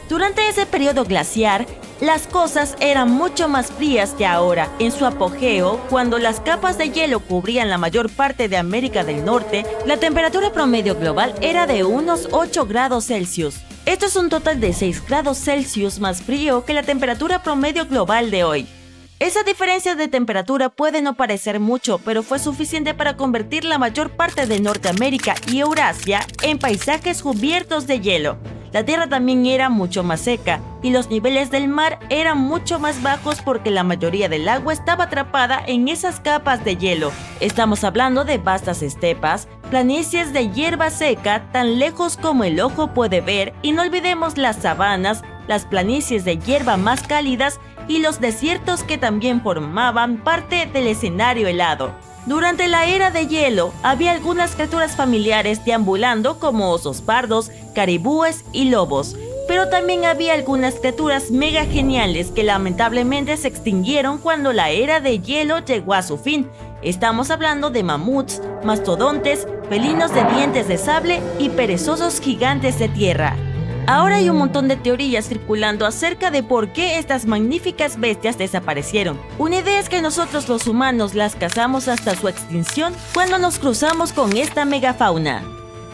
Durante ese periodo glaciar, las cosas eran mucho más frías que ahora. En su apogeo, cuando las capas de hielo cubrían la mayor parte de América del Norte, la temperatura promedio global era de unos 8 grados Celsius. Esto es un total de 6 grados Celsius más frío que la temperatura promedio global de hoy. Esa diferencia de temperatura puede no parecer mucho, pero fue suficiente para convertir la mayor parte de Norteamérica y Eurasia en paisajes cubiertos de hielo. La tierra también era mucho más seca y los niveles del mar eran mucho más bajos porque la mayoría del agua estaba atrapada en esas capas de hielo. Estamos hablando de vastas estepas, planicies de hierba seca tan lejos como el ojo puede ver, y no olvidemos las sabanas, las planicies de hierba más cálidas y los desiertos que también formaban parte del escenario helado. Durante la era de hielo, había algunas criaturas familiares deambulando como osos pardos, caribúes y lobos. Pero también había algunas criaturas mega geniales que lamentablemente se extinguieron cuando la era de hielo llegó a su fin. Estamos hablando de mamuts, mastodontes, felinos de dientes de sable y perezosos gigantes de tierra. Ahora hay un montón de teorías circulando acerca de por qué estas magníficas bestias desaparecieron. Una idea es que nosotros los humanos las cazamos hasta su extinción cuando nos cruzamos con esta megafauna.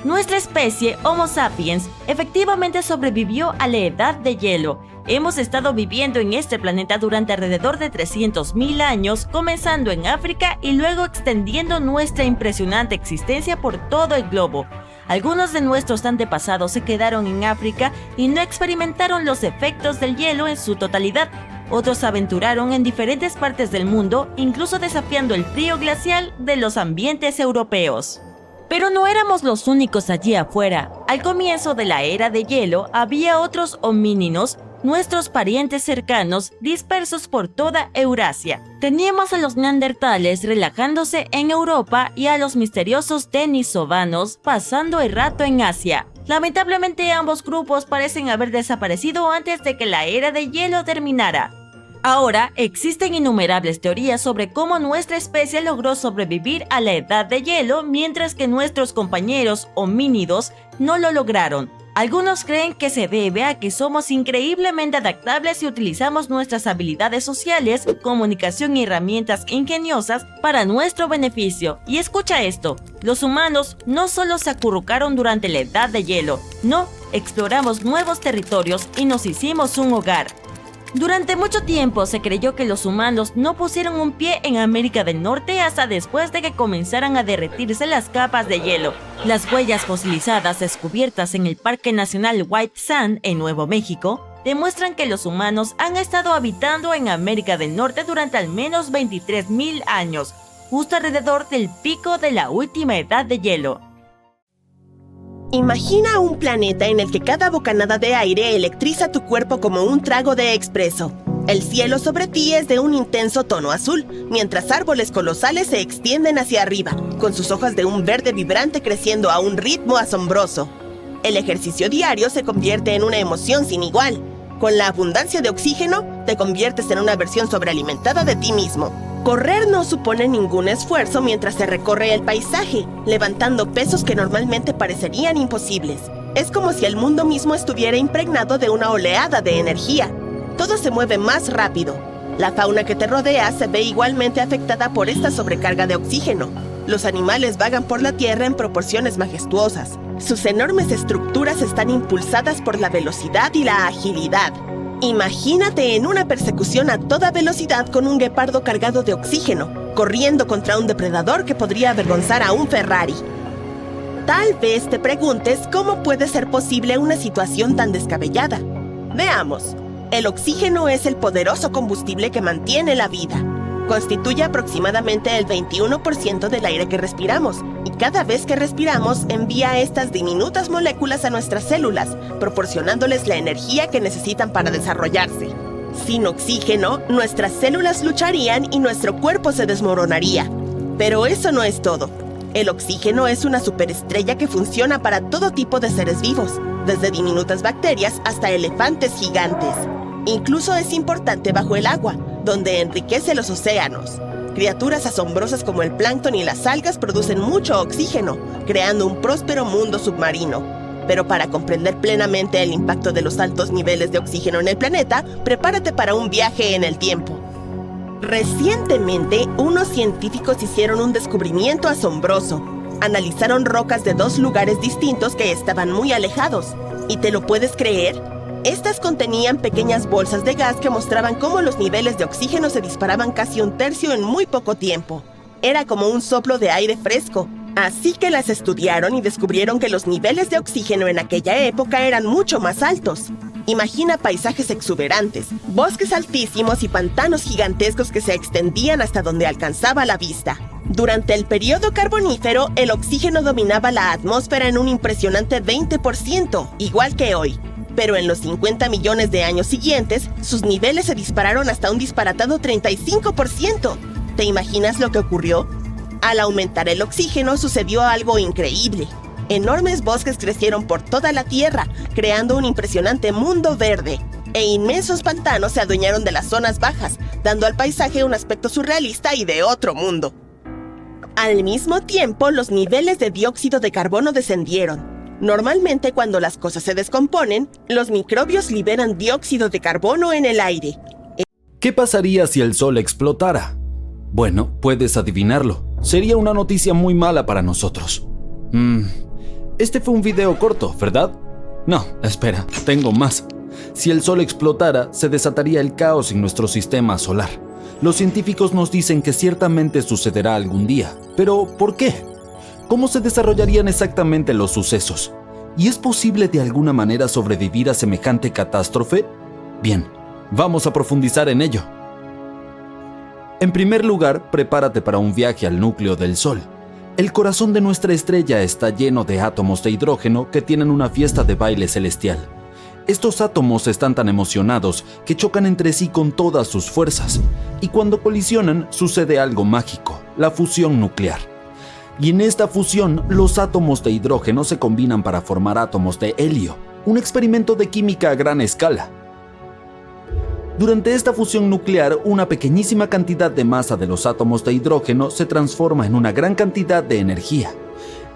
Nuestra especie, Homo sapiens, efectivamente sobrevivió a la edad de hielo. Hemos estado viviendo en este planeta durante alrededor de 300.000 años, comenzando en África y luego extendiendo nuestra impresionante existencia por todo el globo. Algunos de nuestros antepasados se quedaron en África y no experimentaron los efectos del hielo en su totalidad. Otros se aventuraron en diferentes partes del mundo, incluso desafiando el frío glacial de los ambientes europeos. Pero no éramos los únicos allí afuera. Al comienzo de la era de hielo había otros homínidos, nuestros parientes cercanos, dispersos por toda Eurasia. Teníamos a los neandertales relajándose en Europa y a los misteriosos denisovanos pasando el rato en Asia. Lamentablemente ambos grupos parecen haber desaparecido antes de que la era de hielo terminara. Ahora existen innumerables teorías sobre cómo nuestra especie logró sobrevivir a la edad de hielo mientras que nuestros compañeros homínidos no lo lograron. Algunos creen que se debe a que somos increíblemente adaptables y utilizamos nuestras habilidades sociales, comunicación y herramientas ingeniosas para nuestro beneficio. Y escucha esto, los humanos no solo se acurrucaron durante la edad de hielo, no, exploramos nuevos territorios y nos hicimos un hogar. Durante mucho tiempo se creyó que los humanos no pusieron un pie en América del Norte hasta después de que comenzaran a derretirse las capas de hielo. Las huellas fosilizadas descubiertas en el Parque Nacional White Sand en Nuevo México demuestran que los humanos han estado habitando en América del Norte durante al menos 23.000 años, justo alrededor del pico de la última edad de hielo. Imagina un planeta en el que cada bocanada de aire electriza tu cuerpo como un trago de expreso. El cielo sobre ti es de un intenso tono azul, mientras árboles colosales se extienden hacia arriba, con sus hojas de un verde vibrante creciendo a un ritmo asombroso. El ejercicio diario se convierte en una emoción sin igual. Con la abundancia de oxígeno, te conviertes en una versión sobrealimentada de ti mismo. Correr no supone ningún esfuerzo mientras se recorre el paisaje, levantando pesos que normalmente parecerían imposibles. Es como si el mundo mismo estuviera impregnado de una oleada de energía. Todo se mueve más rápido. La fauna que te rodea se ve igualmente afectada por esta sobrecarga de oxígeno. Los animales vagan por la tierra en proporciones majestuosas. Sus enormes estructuras están impulsadas por la velocidad y la agilidad. Imagínate en una persecución a toda velocidad con un guepardo cargado de oxígeno, corriendo contra un depredador que podría avergonzar a un Ferrari. Tal vez te preguntes cómo puede ser posible una situación tan descabellada. Veamos. El oxígeno es el poderoso combustible que mantiene la vida. Constituye aproximadamente el 21% del aire que respiramos, y cada vez que respiramos envía estas diminutas moléculas a nuestras células, proporcionándoles la energía que necesitan para desarrollarse. Sin oxígeno, nuestras células lucharían y nuestro cuerpo se desmoronaría. Pero eso no es todo. El oxígeno es una superestrella que funciona para todo tipo de seres vivos, desde diminutas bacterias hasta elefantes gigantes. Incluso es importante bajo el agua, donde enriquece los océanos. Criaturas asombrosas como el plancton y las algas producen mucho oxígeno, creando un próspero mundo submarino. Pero para comprender plenamente el impacto de los altos niveles de oxígeno en el planeta, prepárate para un viaje en el tiempo. Recientemente, unos científicos hicieron un descubrimiento asombroso. Analizaron rocas de 2 lugares distintos que estaban muy alejados. ¿Y te lo puedes creer? Estas contenían pequeñas bolsas de gas que mostraban cómo los niveles de oxígeno se disparaban casi 1/3 en muy poco tiempo. Era como un soplo de aire fresco. Así que las estudiaron y descubrieron que los niveles de oxígeno en aquella época eran mucho más altos. Imagina paisajes exuberantes, bosques altísimos y pantanos gigantescos que se extendían hasta donde alcanzaba la vista. Durante el periodo carbonífero, el oxígeno dominaba la atmósfera en un impresionante 20%, igual que hoy. Pero en los 50 millones de años siguientes, sus niveles se dispararon hasta un disparatado 35%. ¿Te imaginas lo que ocurrió? Al aumentar el oxígeno sucedió algo increíble. Enormes bosques crecieron por toda la Tierra, creando un impresionante mundo verde. E inmensos pantanos se adueñaron de las zonas bajas, dando al paisaje un aspecto surrealista y de otro mundo. Al mismo tiempo, los niveles de dióxido de carbono descendieron. Normalmente, cuando las cosas se descomponen, los microbios liberan dióxido de carbono en el aire. ¿Qué pasaría si el Sol explotara? Bueno, puedes adivinarlo. Sería una noticia muy mala para nosotros. Este fue un video corto, ¿verdad? No, espera, tengo más. Si el Sol explotara, se desataría el caos en nuestro sistema solar. Los científicos nos dicen que ciertamente sucederá algún día. ¿Pero por qué? ¿Cómo se desarrollarían exactamente los sucesos? ¿Y es posible de alguna manera sobrevivir a semejante catástrofe? Bien, vamos a profundizar en ello. En primer lugar, prepárate para un viaje al núcleo del Sol. El corazón de nuestra estrella está lleno de átomos de hidrógeno que tienen una fiesta de baile celestial. Estos átomos están tan emocionados que chocan entre sí con todas sus fuerzas, y cuando colisionan sucede algo mágico, la fusión nuclear. Y en esta fusión, los átomos de hidrógeno se combinan para formar átomos de helio, un experimento de química a gran escala. Durante esta fusión nuclear, una pequeñísima cantidad de masa de los átomos de hidrógeno se transforma en una gran cantidad de energía.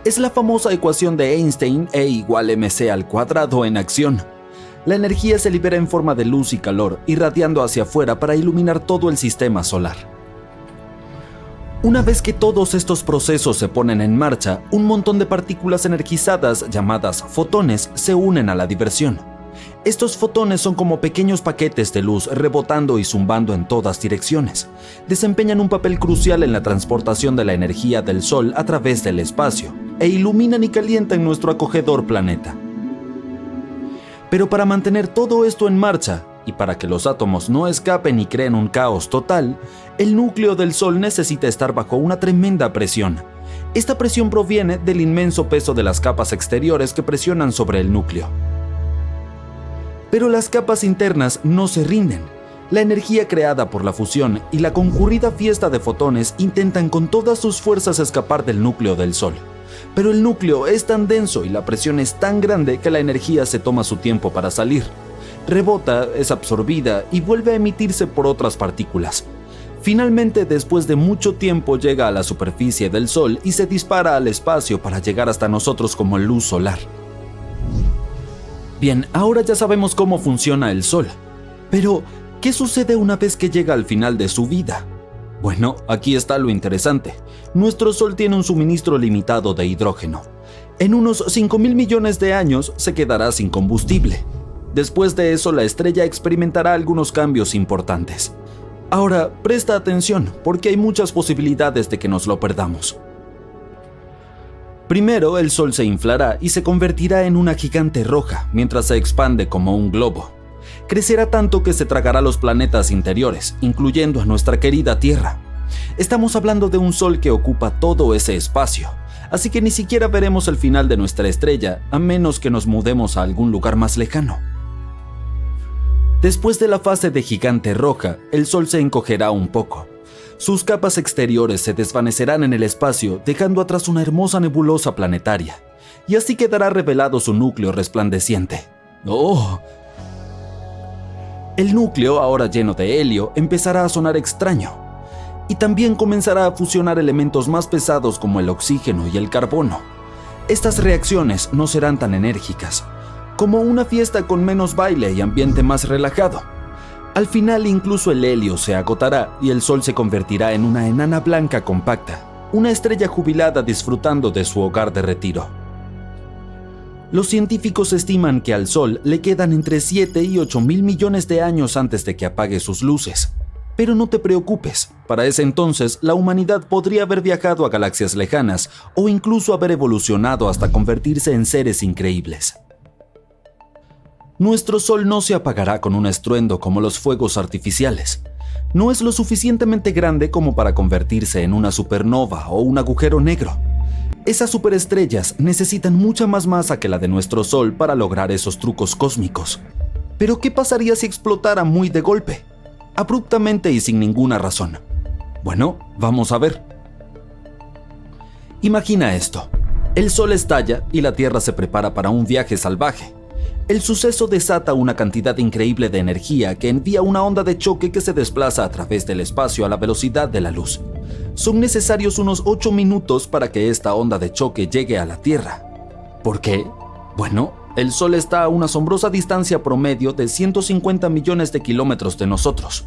Es la famosa ecuación de Einstein, E = mc² en acción. La energía se libera en forma de luz y calor, irradiando hacia afuera para iluminar todo el sistema solar. Una vez que todos estos procesos se ponen en marcha, un montón de partículas energizadas llamadas fotones se unen a la diversión. Estos fotones son como pequeños paquetes de luz rebotando y zumbando en todas direcciones. Desempeñan un papel crucial en la transportación de la energía del Sol a través del espacio e iluminan y calientan nuestro acogedor planeta. Pero para mantener todo esto en marcha, y para que los átomos no escapen y creen un caos total, el núcleo del Sol necesita estar bajo una tremenda presión. Esta presión proviene del inmenso peso de las capas exteriores que presionan sobre el núcleo. Pero las capas internas no se rinden. La energía creada por la fusión y la concurrida fiesta de fotones intentan con todas sus fuerzas escapar del núcleo del Sol. Pero el núcleo es tan denso y la presión es tan grande que la energía se toma su tiempo para salir. Rebota, es absorbida y vuelve a emitirse por otras partículas. Finalmente, después de mucho tiempo, llega a la superficie del Sol y se dispara al espacio para llegar hasta nosotros como luz solar. Bien, ahora ya sabemos cómo funciona el Sol. Pero, ¿qué sucede una vez que llega al final de su vida? Bueno, aquí está lo interesante. Nuestro Sol tiene un suministro limitado de hidrógeno. En unos 5.000 millones de años se quedará sin combustible. Después de eso, la estrella experimentará algunos cambios importantes. Ahora, presta atención, porque hay muchas posibilidades de que nos lo perdamos. Primero, el Sol se inflará y se convertirá en una gigante roja, mientras se expande como un globo. Crecerá tanto que se tragará los planetas interiores, incluyendo a nuestra querida Tierra. Estamos hablando de un Sol que ocupa todo ese espacio, así que ni siquiera veremos el final de nuestra estrella, a menos que nos mudemos a algún lugar más lejano. Después de la fase de gigante roja, el Sol se encogerá un poco. Sus capas exteriores se desvanecerán en el espacio, dejando atrás una hermosa nebulosa planetaria, y así quedará revelado su núcleo resplandeciente. ¡Oh! El núcleo, ahora lleno de helio, empezará a sonar extraño, y también comenzará a fusionar elementos más pesados como el oxígeno y el carbono. Estas reacciones no serán tan enérgicas, como una fiesta con menos baile y ambiente más relajado. Al final, incluso el helio se agotará y el Sol se convertirá en una enana blanca compacta, una estrella jubilada disfrutando de su hogar de retiro. Los científicos estiman que al Sol le quedan entre 7 y 8.000 millones de años antes de que apague sus luces. Pero no te preocupes, para ese entonces la humanidad podría haber viajado a galaxias lejanas o incluso haber evolucionado hasta convertirse en seres increíbles. Nuestro Sol no se apagará con un estruendo como los fuegos artificiales. No es lo suficientemente grande como para convertirse en una supernova o un agujero negro. Esas superestrellas necesitan mucha más masa que la de nuestro Sol para lograr esos trucos cósmicos. Pero ¿qué pasaría si explotara muy de golpe? Abruptamente y sin ninguna razón. Bueno, vamos a ver. Imagina esto. El Sol estalla y la Tierra se prepara para un viaje salvaje. El suceso desata una cantidad increíble de energía que envía una onda de choque que se desplaza a través del espacio a la velocidad de la luz. Son necesarios unos 8 minutos para que esta onda de choque llegue a la Tierra. ¿Por qué? Bueno, el Sol está a una asombrosa distancia promedio de 150 millones de kilómetros de nosotros.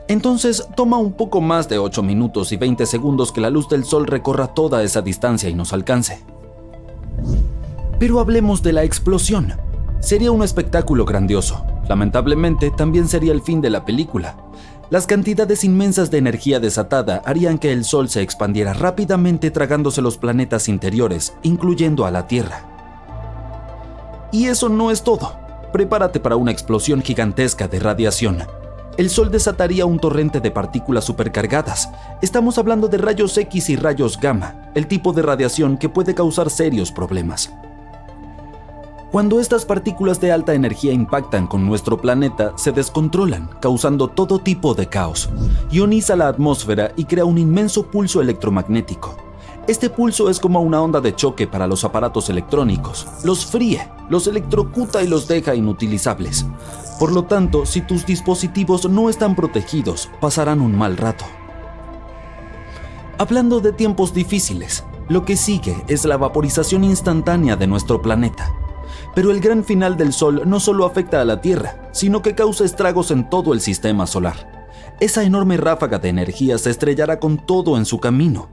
Entonces toma un poco más de 8 minutos y 20 segundos que la luz del Sol recorra toda esa distancia y nos alcance. Pero hablemos de la explosión. Sería un espectáculo grandioso. Lamentablemente, también sería el fin de la película. Las cantidades inmensas de energía desatada harían que el Sol se expandiera rápidamente tragándose los planetas interiores, incluyendo a la Tierra. Y eso no es todo. Prepárate para una explosión gigantesca de radiación. El Sol desataría un torrente de partículas supercargadas. Estamos hablando de rayos X y rayos gamma, el tipo de radiación que puede causar serios problemas. Cuando estas partículas de alta energía impactan con nuestro planeta, se descontrolan, causando todo tipo de caos. Ioniza la atmósfera y crea un inmenso pulso electromagnético. Este pulso es como una onda de choque para los aparatos electrónicos. Los fríe, los electrocuta y los deja inutilizables. Por lo tanto, si tus dispositivos no están protegidos, pasarán un mal rato. Hablando de tiempos difíciles, lo que sigue es la vaporización instantánea de nuestro planeta. Pero el gran final del Sol no solo afecta a la Tierra, sino que causa estragos en todo el sistema solar. Esa enorme ráfaga de energía se estrellará con todo en su camino.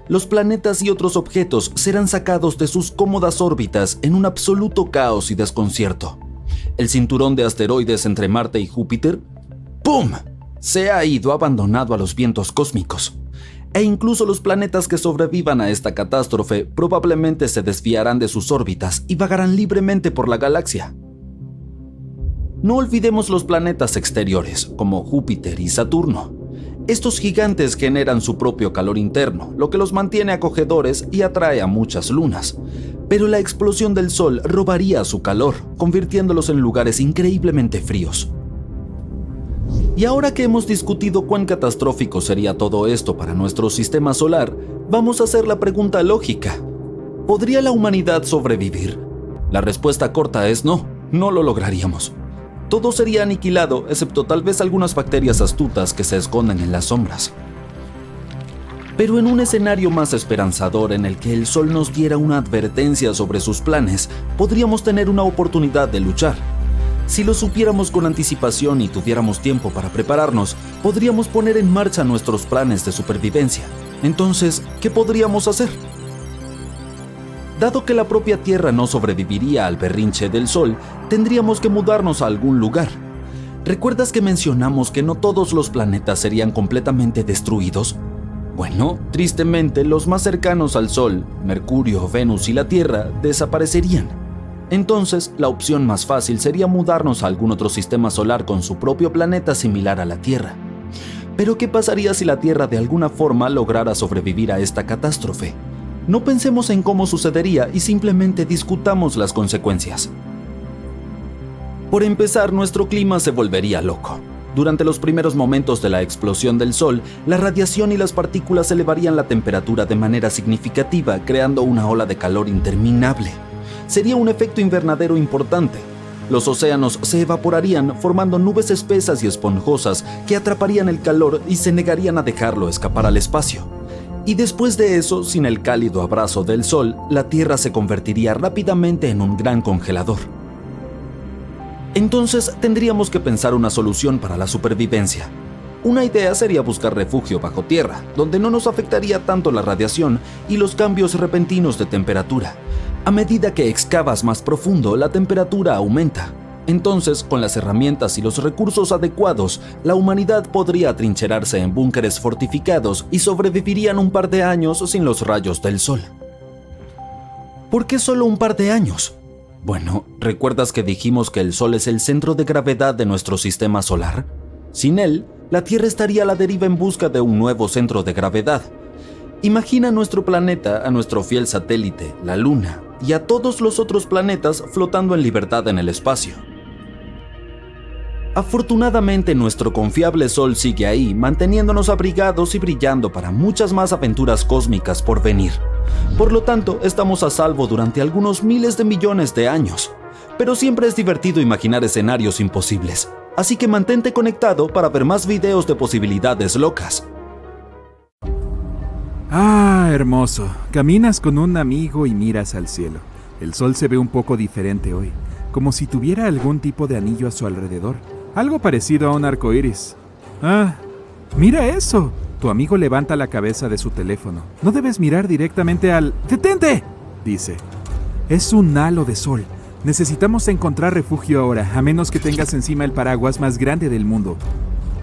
Los planetas y otros objetos serán sacados de sus cómodas órbitas en un absoluto caos y desconcierto. El cinturón de asteroides entre Marte y Júpiter, ¡pum!, se ha ido abandonado a los vientos cósmicos. E incluso los planetas que sobrevivan a esta catástrofe probablemente se desviarán de sus órbitas y vagarán libremente por la galaxia. No olvidemos los planetas exteriores, como Júpiter y Saturno. Estos gigantes generan su propio calor interno, lo que los mantiene acogedores y atrae a muchas lunas. Pero la explosión del Sol robaría su calor, convirtiéndolos en lugares increíblemente fríos. Y ahora que hemos discutido cuán catastrófico sería todo esto para nuestro sistema solar, vamos a hacer la pregunta lógica. ¿Podría la humanidad sobrevivir? La respuesta corta es no, no lo lograríamos. Todo sería aniquilado, excepto tal vez algunas bacterias astutas que se esconden en las sombras. Pero en un escenario más esperanzador en el que el Sol nos diera una advertencia sobre sus planes, podríamos tener una oportunidad de luchar. Si lo supiéramos con anticipación y tuviéramos tiempo para prepararnos, podríamos poner en marcha nuestros planes de supervivencia. Entonces, ¿qué podríamos hacer? Dado que la propia Tierra no sobreviviría al berrinche del Sol, tendríamos que mudarnos a algún lugar. ¿Recuerdas que mencionamos que no todos los planetas serían completamente destruidos? Bueno, tristemente, los más cercanos al Sol, Mercurio, Venus y la Tierra, desaparecerían. Entonces, la opción más fácil sería mudarnos a algún otro sistema solar con su propio planeta similar a la Tierra. Pero ¿qué pasaría si la Tierra de alguna forma lograra sobrevivir a esta catástrofe? No pensemos en cómo sucedería y simplemente discutamos las consecuencias. Por empezar, nuestro clima se volvería loco. Durante los primeros momentos de la explosión del Sol, la radiación y las partículas elevarían la temperatura de manera significativa, creando una ola de calor interminable. Sería un efecto invernadero importante. Los océanos se evaporarían formando nubes espesas y esponjosas que atraparían el calor y se negarían a dejarlo escapar al espacio. Y después de eso, sin el cálido abrazo del Sol, la Tierra se convertiría rápidamente en un gran congelador. Entonces tendríamos que pensar una solución para la supervivencia. Una idea sería buscar refugio bajo tierra, donde no nos afectaría tanto la radiación y los cambios repentinos de temperatura. A medida que excavas más profundo, la temperatura aumenta. Entonces, con las herramientas y los recursos adecuados, la humanidad podría atrincherarse en búnkeres fortificados y sobrevivirían un par de años sin los rayos del Sol. ¿Por qué solo un par de años? Bueno, ¿recuerdas que dijimos que el Sol es el centro de gravedad de nuestro sistema solar? Sin él, la Tierra estaría a la deriva en busca de un nuevo centro de gravedad. Imagina nuestro planeta, a nuestro fiel satélite, la Luna, y a todos los otros planetas flotando en libertad en el espacio. Afortunadamente nuestro confiable sol sigue ahí, manteniéndonos abrigados y brillando para muchas más aventuras cósmicas por venir. Por lo tanto, estamos a salvo durante algunos miles de millones de años. Pero siempre es divertido imaginar escenarios imposibles. Así que mantente conectado para ver más videos de posibilidades locas. Ah, hermoso. Caminas con un amigo y miras al cielo. El sol se ve un poco diferente hoy, como si tuviera algún tipo de anillo a su alrededor. Algo parecido a un arco iris. Ah, mira eso. Tu amigo levanta la cabeza de su teléfono. No debes mirar directamente al... ¡Detente!, dice. Es un halo de sol. Necesitamos encontrar refugio ahora, a menos que tengas encima el paraguas más grande del mundo.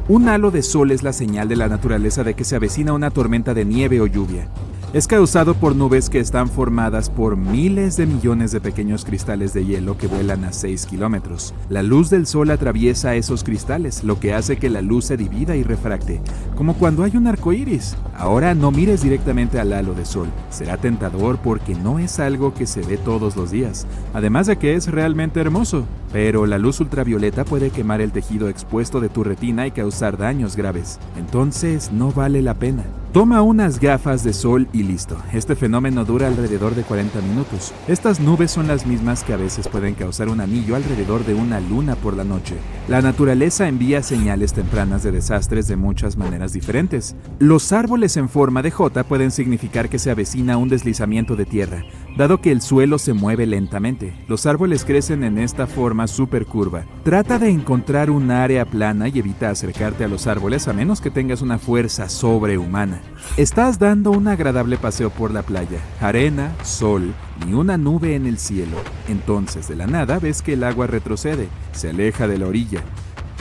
Un halo de sol es la señal de la naturaleza de que se avecina una tormenta de nieve o lluvia. Es causado por nubes que están formadas por miles de millones de pequeños cristales de hielo que vuelan a 6 kilómetros. La luz del sol atraviesa esos cristales, lo que hace que la luz se divida y refracte, como cuando hay un arco iris. Ahora no mires directamente al halo de sol. Será tentador porque no es algo que se ve todos los días, además de que es realmente hermoso. Pero la luz ultravioleta puede quemar el tejido expuesto de tu retina y causar daños graves. Entonces no vale la pena. Toma unas gafas de sol y listo. Este fenómeno dura alrededor de 40 minutos. Estas nubes son las mismas que a veces pueden causar un anillo alrededor de una luna por la noche. La naturaleza envía señales tempranas de desastres de muchas maneras diferentes. Los árboles en forma de J pueden significar que se avecina un deslizamiento de tierra, dado que el suelo se mueve lentamente. Los árboles crecen en esta forma súper curva. Trata de encontrar un área plana y evita acercarte a los árboles a menos que tengas una fuerza sobrehumana. Estás dando un agradable paseo por la playa. Arena, sol, ni una nube en el cielo. Entonces, de la nada, ves que el agua retrocede, se aleja de la orilla.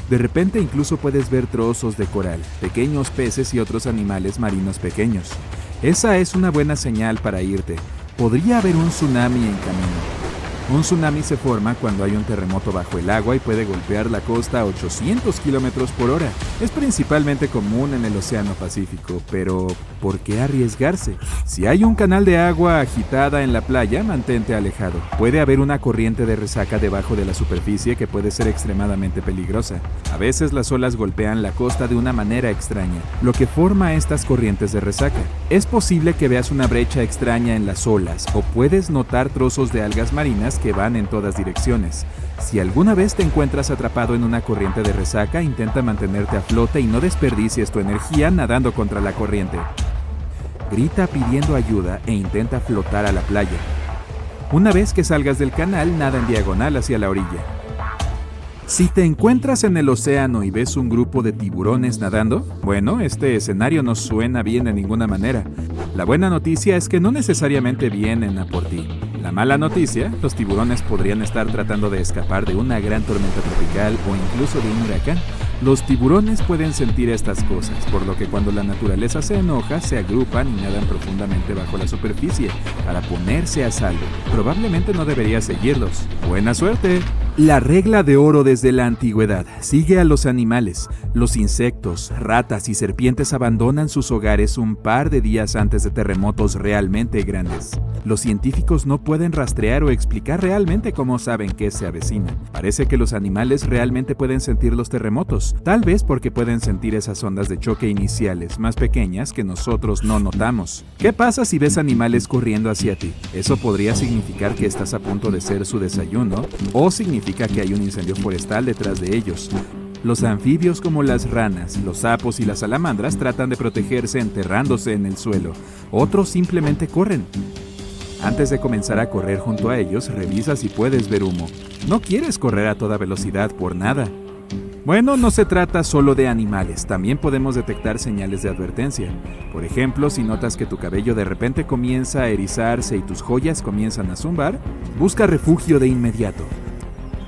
De repente incluso puedes ver trozos de coral, pequeños peces y otros animales marinos pequeños. Esa es una buena señal para irte. Podría haber un tsunami en camino. Un tsunami se forma cuando hay un terremoto bajo el agua y puede golpear la costa a 800 kilómetros por hora. Es principalmente común en el Océano Pacífico, pero ¿por qué arriesgarse? Si hay un canal de agua agitada en la playa, mantente alejado. Puede haber una corriente de resaca debajo de la superficie que puede ser extremadamente peligrosa. A veces las olas golpean la costa de una manera extraña, lo que forma estas corrientes de resaca. Es posible que veas una brecha extraña en las olas, o puedes notar trozos de algas marinas que van en todas direcciones. Si alguna vez te encuentras atrapado en una corriente de resaca, intenta mantenerte a flote y no desperdicies tu energía nadando contra la corriente. Grita pidiendo ayuda e intenta flotar a la playa. Una vez que salgas del canal, nada en diagonal hacia la orilla. Si te encuentras en el océano y ves un grupo de tiburones nadando, bueno, este escenario no suena bien de ninguna manera. La buena noticia es que no necesariamente vienen a por ti. La mala noticia, los tiburones podrían estar tratando de escapar de una gran tormenta tropical o incluso de un huracán. Los tiburones pueden sentir estas cosas, por lo que cuando la naturaleza se enoja, se agrupan y nadan profundamente bajo la superficie para ponerse a salvo. Probablemente no deberías seguirlos. ¡Buena suerte! La regla de oro desde la antigüedad sigue a los animales. Los insectos, ratas y serpientes abandonan sus hogares un par de días antes de terremotos realmente grandes. Los científicos no pueden rastrear o explicar realmente cómo saben que se avecina. Parece que los animales realmente pueden sentir los terremotos, tal vez porque pueden sentir esas ondas de choque iniciales más pequeñas que nosotros no notamos. ¿Qué pasa si ves animales corriendo hacia ti? Eso podría significar que estás a punto de ser su desayuno, o significa que hay un incendio forestal detrás de ellos. Los anfibios como las ranas, los sapos y las salamandras tratan de protegerse enterrándose en el suelo. Otros simplemente corren. Antes de comenzar a correr junto a ellos, revisa si puedes ver humo. No quieres correr a toda velocidad por nada. Bueno, no se trata solo de animales, también podemos detectar señales de advertencia. Por ejemplo, si notas que tu cabello de repente comienza a erizarse y tus joyas comienzan a zumbar, busca refugio de inmediato.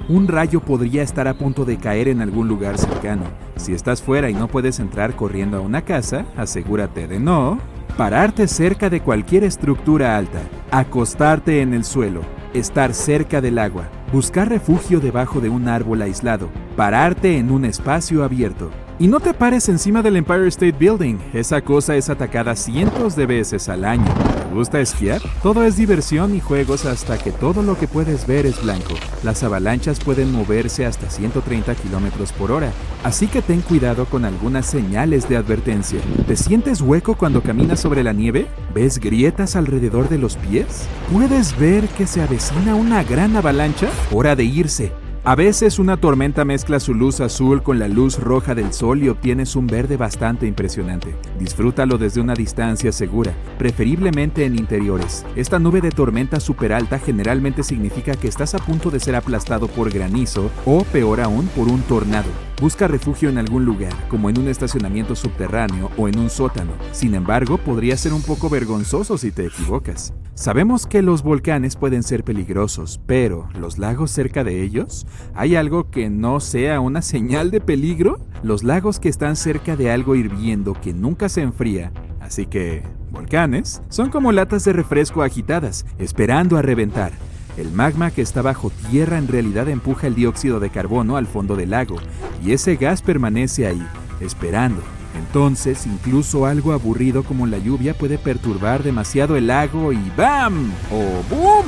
Un rayo podría estar a punto de caer en algún lugar cercano. Si estás fuera y no puedes entrar corriendo a una casa, asegúrate de no pararte cerca de cualquier estructura alta, acostarte en el suelo, estar cerca del agua, buscar refugio debajo de un árbol aislado, pararte en un espacio abierto. Y no te pares encima del Empire State Building, esa cosa es atacada cientos de veces al año. gusta esquiar? Todo es diversión y juegos hasta que todo lo que puedes ver es blanco. Las avalanchas pueden moverse hasta 130 kilómetros por hora, así que ten cuidado con algunas señales de advertencia. ¿Te sientes hueco cuando caminas sobre la nieve? ¿Ves grietas alrededor de los pies? ¿Puedes ver que se avecina una gran avalancha? Hora de irse. A veces una tormenta mezcla su luz azul con la luz roja del sol y obtienes un verde bastante impresionante. Disfrútalo desde una distancia segura, preferiblemente en interiores. Esta nube de tormenta super alta generalmente significa que estás a punto de ser aplastado por granizo o, peor aún, por un tornado. Busca refugio en algún lugar, como en un estacionamiento subterráneo o en un sótano. Sin embargo, podría ser un poco vergonzoso si te equivocas. Sabemos que los volcanes pueden ser peligrosos, pero ¿los lagos cerca de ellos? ¿Hay algo que no sea una señal de peligro? Los lagos que están cerca de algo hirviendo que nunca se enfría, así que volcanes son como latas de refresco agitadas, esperando a reventar. El magma que está bajo tierra en realidad empuja el dióxido de carbono al fondo del lago, y ese gas permanece ahí, esperando. Entonces, incluso algo aburrido como la lluvia puede perturbar demasiado el lago y ¡bam! o ¡boom!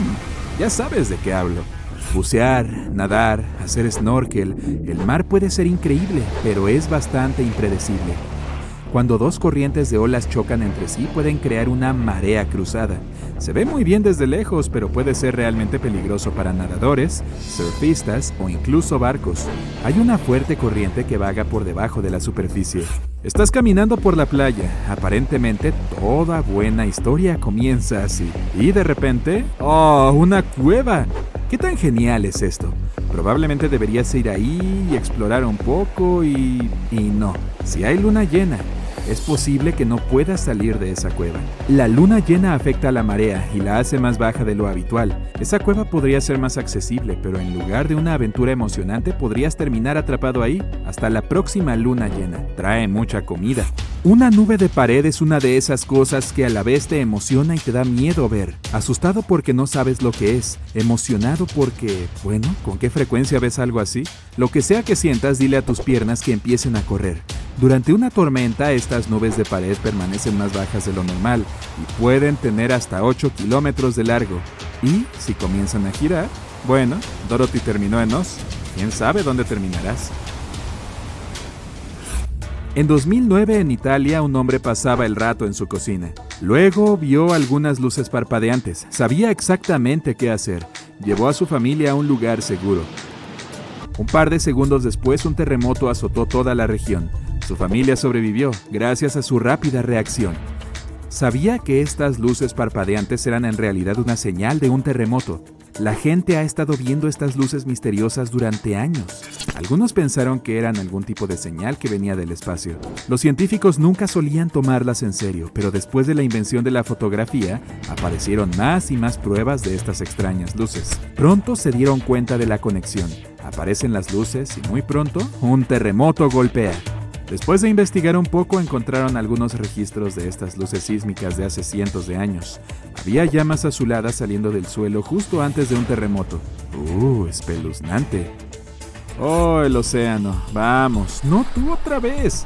Ya sabes de qué hablo. Bucear, nadar, hacer snorkel, el mar puede ser increíble, pero es bastante impredecible. Cuando dos corrientes de olas chocan entre sí, pueden crear una marea cruzada. Se ve muy bien desde lejos, pero puede ser realmente peligroso para nadadores, surfistas o incluso barcos. Hay una fuerte corriente que vaga por debajo de la superficie. Estás caminando por la playa. Aparentemente, toda buena historia comienza así. Y de repente, ¡oh, una cueva! ¿Qué tan genial es esto? Probablemente deberías ir ahí y explorar un poco y no. Si hay luna llena, es posible que no puedas salir de esa cueva. La luna llena afecta a la marea y la hace más baja de lo habitual. Esa cueva podría ser más accesible, pero en lugar de una aventura emocionante, podrías terminar atrapado ahí. Hasta la próxima luna llena. Trae mucha comida. Una nube de pared es una de esas cosas que a la vez te emociona y te da miedo ver. Asustado porque no sabes lo que es. Emocionado porque, bueno, ¿con qué frecuencia ves algo así? Lo que sea que sientas, dile a tus piernas que empiecen a correr. Durante una tormenta, estas nubes de pared permanecen más bajas de lo normal y pueden tener hasta 8 kilómetros de largo. Y, si comienzan a girar, bueno, Dorothy terminó en Oz. ¿Quién sabe dónde terminarás? En 2009, en Italia, un hombre pasaba el rato en su cocina. Luego vio algunas luces parpadeantes. Sabía exactamente qué hacer. Llevó a su familia a un lugar seguro. Un par de segundos después, un terremoto azotó toda la región. Su familia sobrevivió gracias a su rápida reacción. Sabía que estas luces parpadeantes eran en realidad una señal de un terremoto. La gente ha estado viendo estas luces misteriosas durante años. Algunos pensaron que eran algún tipo de señal que venía del espacio. Los científicos nunca solían tomarlas en serio, pero después de la invención de la fotografía, aparecieron más y más pruebas de estas extrañas luces. Pronto se dieron cuenta de la conexión. Aparecen las luces y muy pronto, un terremoto golpea. Después de investigar un poco, encontraron algunos registros de estas luces sísmicas de hace cientos de años. Había llamas azuladas saliendo del suelo justo antes de un terremoto. Espeluznante. Oh, el océano. Vamos, no tú otra vez.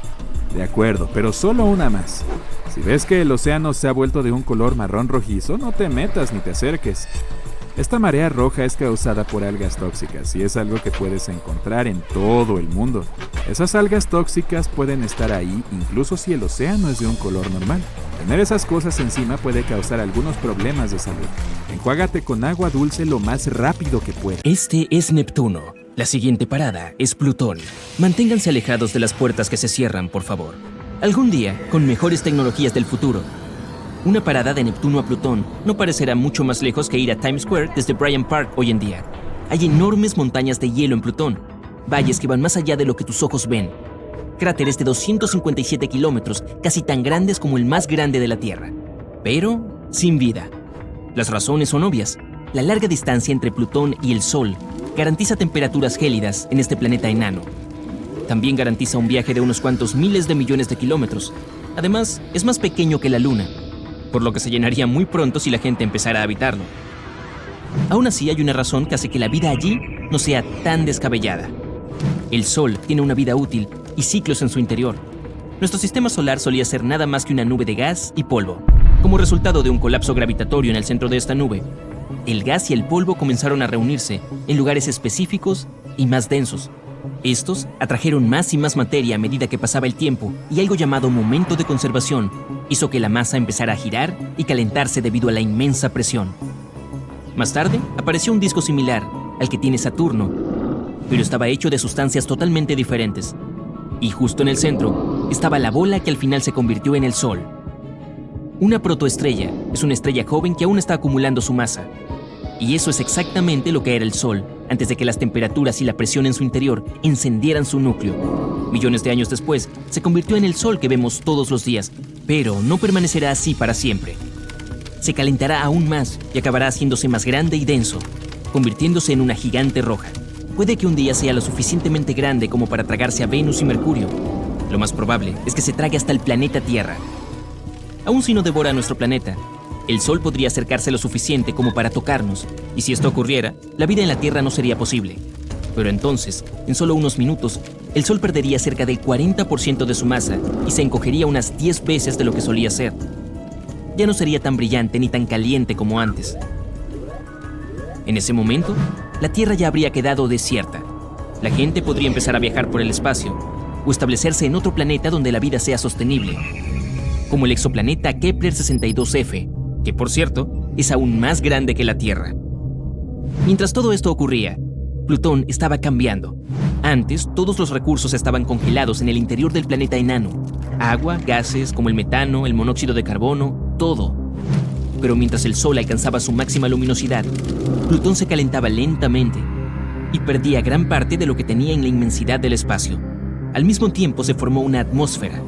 De acuerdo, pero solo una más. Si ves que el océano se ha vuelto de un color marrón rojizo, no te metas ni te acerques. Esta marea roja es causada por algas tóxicas y es algo que puedes encontrar en todo el mundo. Esas algas tóxicas pueden estar ahí incluso si el océano es de un color normal. Tener esas cosas encima puede causar algunos problemas de salud. Enjuágate con agua dulce lo más rápido que puedas. Este es Neptuno. La siguiente parada es Plutón. Manténganse alejados de las puertas que se cierran, por favor. Algún día, con mejores tecnologías del futuro, una parada de Neptuno a Plutón no parecerá mucho más lejos que ir a Times Square desde Bryant Park hoy en día. Hay enormes montañas de hielo en Plutón, valles que van más allá de lo que tus ojos ven. Cráteres de 257 kilómetros, casi tan grandes como el más grande de la Tierra. Pero sin vida. Las razones son obvias. La larga distancia entre Plutón y el Sol garantiza temperaturas gélidas en este planeta enano. También garantiza un viaje de unos cuantos miles de millones de kilómetros. Además, es más pequeño que la Luna, por lo que se llenaría muy pronto si la gente empezara a habitarlo. Aún así, hay una razón que hace que la vida allí no sea tan descabellada. El Sol tiene una vida útil y ciclos en su interior. Nuestro sistema solar solía ser nada más que una nube de gas y polvo. Como resultado de un colapso gravitatorio en el centro de esta nube, el gas y el polvo comenzaron a reunirse en lugares específicos y más densos. Estos atrajeron más y más materia a medida que pasaba el tiempo, y algo llamado momento de conservación hizo que la masa empezara a girar y calentarse debido a la inmensa presión. Más tarde, apareció un disco similar al que tiene Saturno, pero estaba hecho de sustancias totalmente diferentes. Y justo en el centro estaba la bola que al final se convirtió en el Sol. Una protoestrella es una estrella joven que aún está acumulando su masa. Y eso es exactamente lo que era el Sol, antes de que las temperaturas y la presión en su interior encendieran su núcleo. Millones de años después, se convirtió en el Sol que vemos todos los días, pero no permanecerá así para siempre. Se calentará aún más y acabará haciéndose más grande y denso, convirtiéndose en una gigante roja. Puede que un día sea lo suficientemente grande como para tragarse a Venus y Mercurio. Lo más probable es que se trague hasta el planeta Tierra. Aún si no devora nuestro planeta, el Sol podría acercarse lo suficiente como para tocarnos, y si esto ocurriera, la vida en la Tierra no sería posible. Pero entonces, en solo unos minutos, el Sol perdería cerca del 40% de su masa y se encogería unas 10 veces de lo que solía ser. Ya no sería tan brillante ni tan caliente como antes. En ese momento, la Tierra ya habría quedado desierta. La gente podría empezar a viajar por el espacio o establecerse en otro planeta donde la vida sea sostenible, como el exoplaneta Kepler 62f, que por cierto, es aún más grande que la Tierra. Mientras todo esto ocurría, Plutón estaba cambiando. Antes, todos los recursos estaban congelados en el interior del planeta enano. Agua, gases como el metano, el monóxido de carbono, todo. Pero mientras el Sol alcanzaba su máxima luminosidad, Plutón se calentaba lentamente y perdía gran parte de lo que tenía en la inmensidad del espacio. Al mismo tiempo se formó una atmósfera.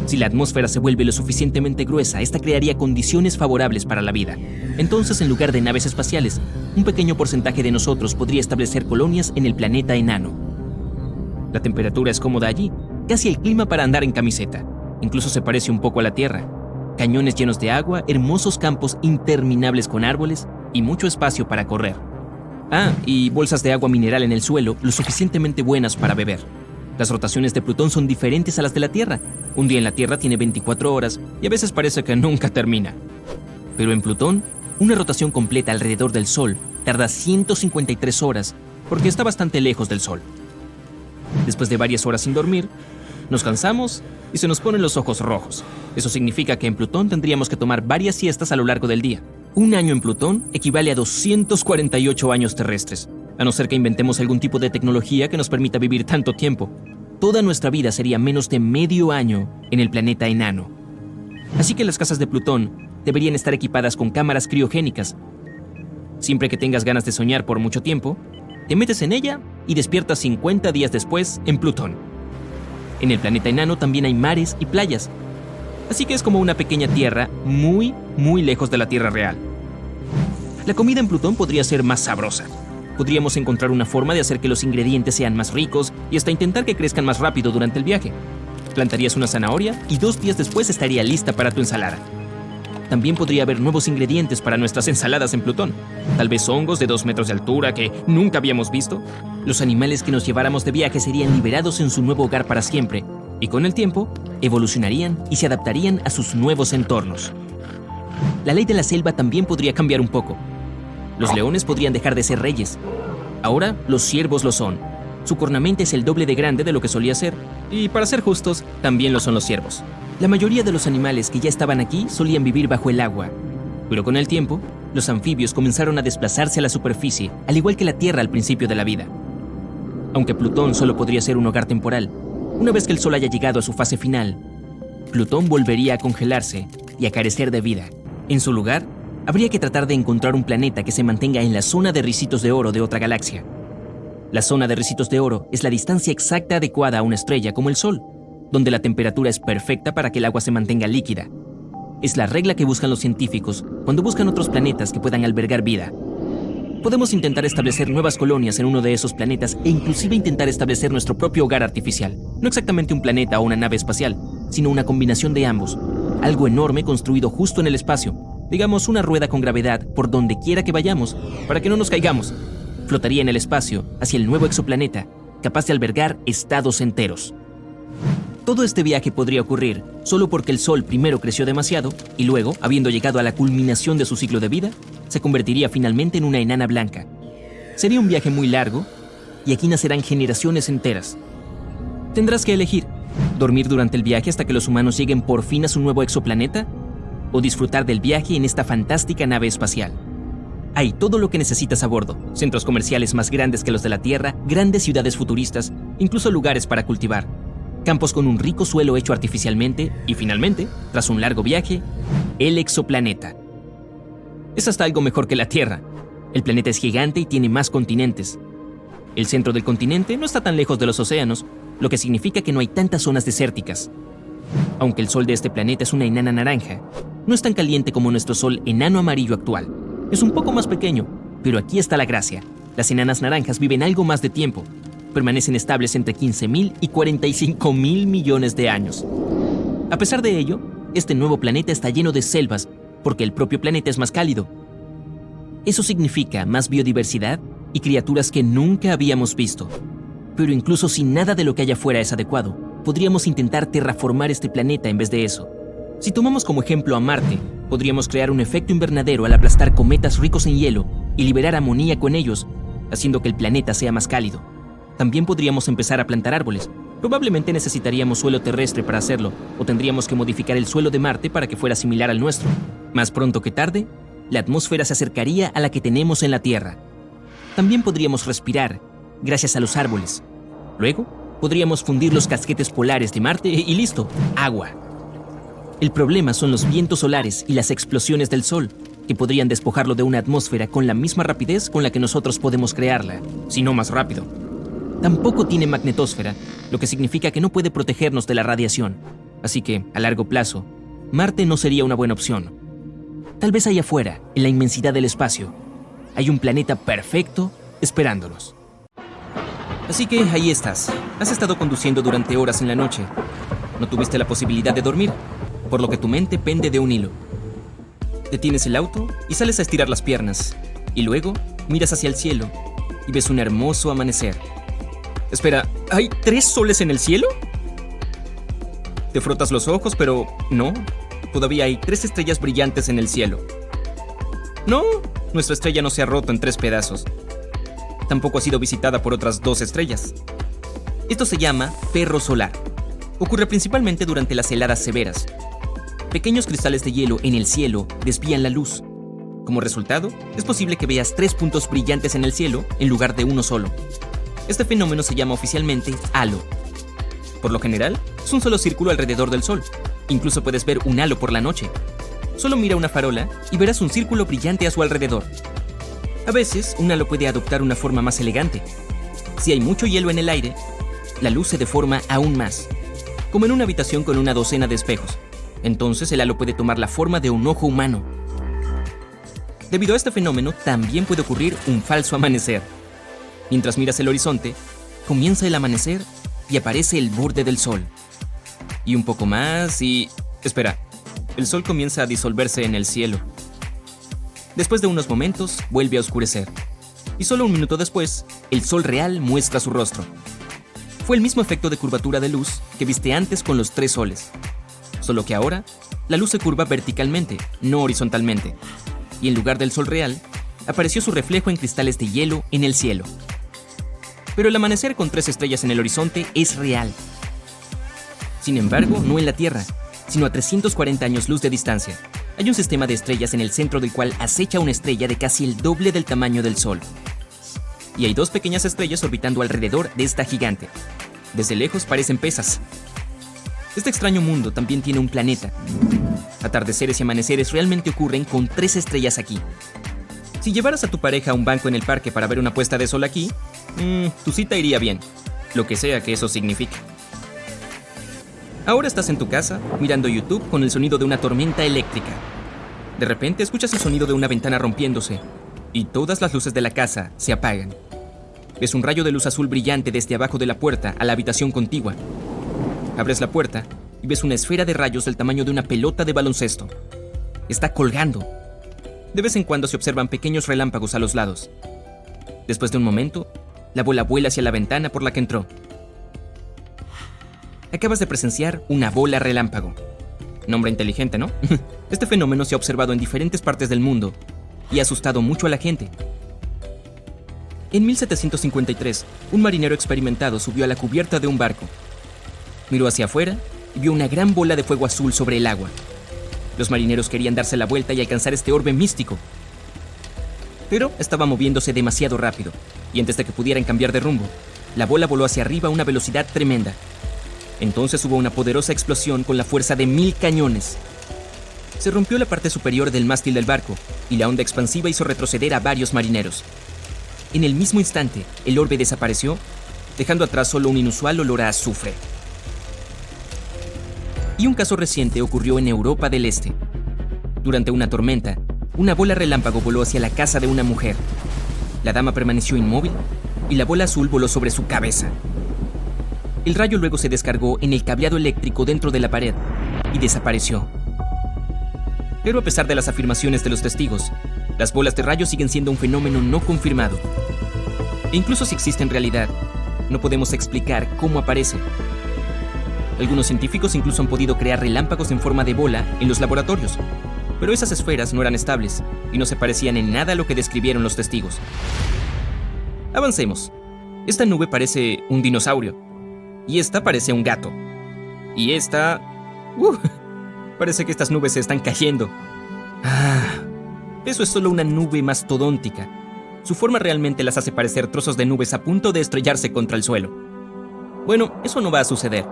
Si la atmósfera se vuelve lo suficientemente gruesa, esta crearía condiciones favorables para la vida. Entonces, en lugar de naves espaciales, un pequeño porcentaje de nosotros podría establecer colonias en el planeta enano. La temperatura es cómoda allí, casi el clima para andar en camiseta. Incluso se parece un poco a la Tierra. Cañones llenos de agua, hermosos campos interminables con árboles y mucho espacio para correr. Y bolsas de agua mineral en el suelo, lo suficientemente buenas para beber. Las rotaciones de Plutón son diferentes a las de la Tierra. Un día en la Tierra tiene 24 horas y a veces parece que nunca termina. Pero en Plutón, una rotación completa alrededor del Sol tarda 153 horas porque está bastante lejos del Sol. Después de varias horas sin dormir, nos cansamos y se nos ponen los ojos rojos. Eso significa que en Plutón tendríamos que tomar varias siestas a lo largo del día. Un año en Plutón equivale a 248 años terrestres, a no ser que inventemos algún tipo de tecnología que nos permita vivir tanto tiempo. Toda nuestra vida sería menos de medio año en el planeta enano. Así que las casas de Plutón deberían estar equipadas con cámaras criogénicas. Siempre que tengas ganas de soñar por mucho tiempo, te metes en ella y despiertas 50 días después en Plutón. En el planeta enano también hay mares y playas, así que es como una pequeña tierra muy, muy lejos de la Tierra real. La comida en Plutón podría ser más sabrosa. Podríamos encontrar una forma de hacer que los ingredientes sean más ricos y hasta intentar que crezcan más rápido durante el viaje. Plantarías una zanahoria y 2 días después estaría lista para tu ensalada. También podría haber nuevos ingredientes para nuestras ensaladas en Plutón. Tal vez hongos de 2 metros de altura que nunca habíamos visto. Los animales que nos lleváramos de viaje serían liberados en su nuevo hogar para siempre y con el tiempo evolucionarían y se adaptarían a sus nuevos entornos. La ley de la selva también podría cambiar un poco. Los leones podrían dejar de ser reyes. Ahora los ciervos lo son. Su cornamenta es el doble de grande de lo que solía ser. Y para ser justos, también lo son los ciervos. La mayoría de los animales que ya estaban aquí solían vivir bajo el agua. Pero con el tiempo, los anfibios comenzaron a desplazarse a la superficie, al igual que la Tierra al principio de la vida. Aunque Plutón solo podría ser un hogar temporal, una vez que el Sol haya llegado a su fase final, Plutón volvería a congelarse y a carecer de vida. En su lugar, habría que tratar de encontrar un planeta que se mantenga en la zona de ricitos de oro de otra galaxia. La zona de ricitos de oro es la distancia exacta adecuada a una estrella como el Sol, donde la temperatura es perfecta para que el agua se mantenga líquida. Es la regla que buscan los científicos cuando buscan otros planetas que puedan albergar vida. Podemos intentar establecer nuevas colonias en uno de esos planetas e inclusive intentar establecer nuestro propio hogar artificial. No exactamente un planeta o una nave espacial, sino una combinación de ambos. Algo enorme construido justo en el espacio. Digamos una rueda con gravedad por donde quiera que vayamos, para que no nos caigamos. Flotaría en el espacio hacia el nuevo exoplaneta, capaz de albergar estados enteros. Todo este viaje podría ocurrir solo porque el Sol primero creció demasiado y luego, habiendo llegado a la culminación de su ciclo de vida, se convertiría finalmente en una enana blanca. Sería un viaje muy largo y aquí nacerán generaciones enteras. Tendrás que elegir: dormir durante el viaje hasta que los humanos lleguen por fin a su nuevo exoplaneta o disfrutar del viaje en esta fantástica nave espacial. Hay todo lo que necesitas a bordo: centros comerciales más grandes que los de la Tierra, grandes ciudades futuristas, incluso lugares para cultivar, campos con un rico suelo hecho artificialmente y finalmente, tras un largo viaje, el exoplaneta. Es hasta algo mejor que la Tierra. El planeta es gigante y tiene más continentes. El centro del continente no está tan lejos de los océanos, lo que significa que no hay tantas zonas desérticas. Aunque el Sol de este planeta es una enana naranja, no es tan caliente como nuestro Sol enano amarillo actual. Es un poco más pequeño, pero aquí está la gracia. Las enanas naranjas viven algo más de tiempo. Permanecen estables entre 15.000 y 45.000 millones de años. A pesar de ello, este nuevo planeta está lleno de selvas porque el propio planeta es más cálido. Eso significa más biodiversidad y criaturas que nunca habíamos visto. Pero incluso si nada de lo que hay afuera es adecuado, podríamos intentar terraformar este planeta en vez de eso. Si tomamos como ejemplo a Marte, podríamos crear un efecto invernadero al aplastar cometas ricos en hielo y liberar amoníaco en ellos, haciendo que el planeta sea más cálido. También podríamos empezar a plantar árboles. Probablemente necesitaríamos suelo terrestre para hacerlo, o tendríamos que modificar el suelo de Marte para que fuera similar al nuestro. Más pronto que tarde, la atmósfera se acercaría a la que tenemos en la Tierra. También podríamos respirar, gracias a los árboles. Luego, podríamos fundir los casquetes polares de Marte y listo, agua. El problema son los vientos solares y las explosiones del Sol, que podrían despojarlo de una atmósfera con la misma rapidez con la que nosotros podemos crearla, si no más rápido. Tampoco tiene magnetosfera, lo que significa que no puede protegernos de la radiación. Así que, a largo plazo, Marte no sería una buena opción. Tal vez allá afuera, en la inmensidad del espacio, hay un planeta perfecto esperándonos. Así que ahí estás. Has estado conduciendo durante horas en la noche. No tuviste la posibilidad de dormir, por lo que tu mente pende de un hilo. Detienes el auto y sales a estirar las piernas. Y luego miras hacia el cielo y ves un hermoso amanecer. Espera, ¿hay 3 soles en el cielo? Te frotas los ojos, pero no. Todavía hay 3 estrellas brillantes en el cielo. No, nuestra estrella no se ha roto en 3 pedazos. Tampoco ha sido visitada por otras 2 estrellas. Esto se llama perro solar. Ocurre principalmente durante las heladas severas. Pequeños cristales de hielo en el cielo desvían la luz. Como resultado, es posible que veas 3 puntos brillantes en el cielo en lugar de uno solo. Este fenómeno se llama oficialmente halo. Por lo general, es un solo círculo alrededor del Sol. Incluso puedes ver un halo por la noche. Solo mira una farola y verás un círculo brillante a su alrededor. A veces, un halo puede adoptar una forma más elegante. Si hay mucho hielo en el aire, la luz se deforma aún más, como en una habitación con una docena de espejos. Entonces el halo puede tomar la forma de un ojo humano. Debido a este fenómeno, también puede ocurrir un falso amanecer. Mientras miras el horizonte, comienza el amanecer y aparece el borde del Sol. Y un poco más y... Espera, el Sol comienza a disolverse en el cielo. Después de unos momentos, vuelve a oscurecer. Y solo un minuto después, el Sol real muestra su rostro. Fue el mismo efecto de curvatura de luz que viste antes con los 3 soles. Solo que ahora, la luz se curva verticalmente, no horizontalmente. Y en lugar del Sol real, apareció su reflejo en cristales de hielo en el cielo. Pero el amanecer con 3 estrellas en el horizonte es real. Sin embargo, no en la Tierra, sino a 340 años luz de distancia. Hay un sistema de estrellas en el centro del cual acecha una estrella de casi el doble del tamaño del Sol. Y hay 2 pequeñas estrellas orbitando alrededor de esta gigante. Desde lejos parecen pesas. Este extraño mundo también tiene un planeta. Atardeceres y amaneceres realmente ocurren con 3 estrellas aquí. Si llevaras a tu pareja a un banco en el parque para ver una puesta de sol aquí, tu cita iría bien, lo que sea que eso signifique. Ahora estás en tu casa, mirando YouTube con el sonido de una tormenta eléctrica. De repente escuchas el sonido de una ventana rompiéndose, y todas las luces de la casa se apagan. Ves un rayo de luz azul brillante desde abajo de la puerta a la habitación contigua. Abres la puerta y ves una esfera de rayos del tamaño de una pelota de baloncesto. Está colgando. De vez en cuando se observan pequeños relámpagos a los lados. Después de un momento, la bola vuela hacia la ventana por la que entró. Acabas de presenciar una bola relámpago. Nombre inteligente, ¿no? Este fenómeno se ha observado en diferentes partes del mundo y ha asustado mucho a la gente. En 1753, un marinero experimentado subió a la cubierta de un barco. Miró hacia afuera y vio una gran bola de fuego azul sobre el agua. Los marineros querían darse la vuelta y alcanzar este orbe místico. Pero estaba moviéndose demasiado rápido, y antes de que pudieran cambiar de rumbo, la bola voló hacia arriba a una velocidad tremenda. Entonces hubo una poderosa explosión con la fuerza de 1000 cañones. Se rompió la parte superior del mástil del barco, y la onda expansiva hizo retroceder a varios marineros. En el mismo instante, el orbe desapareció, dejando atrás solo un inusual olor a azufre. Y un caso reciente ocurrió en Europa del Este. Durante una tormenta, una bola relámpago voló hacia la casa de una mujer. La dama permaneció inmóvil y la bola azul voló sobre su cabeza. El rayo luego se descargó en el cableado eléctrico dentro de la pared y desapareció. Pero a pesar de las afirmaciones de los testigos, las bolas de rayos siguen siendo un fenómeno no confirmado. E incluso si existe en realidad, no podemos explicar cómo aparece. Algunos científicos incluso han podido crear relámpagos en forma de bola en los laboratorios, pero esas esferas no eran estables y no se parecían en nada a lo que describieron los testigos. Avancemos. Esta nube parece un dinosaurio, y esta parece un gato, y esta... parece que estas nubes se están cayendo. Eso es solo una nube mastodóntica. Su forma realmente las hace parecer trozos de nubes a punto de estrellarse contra el suelo. Bueno, eso no va a suceder,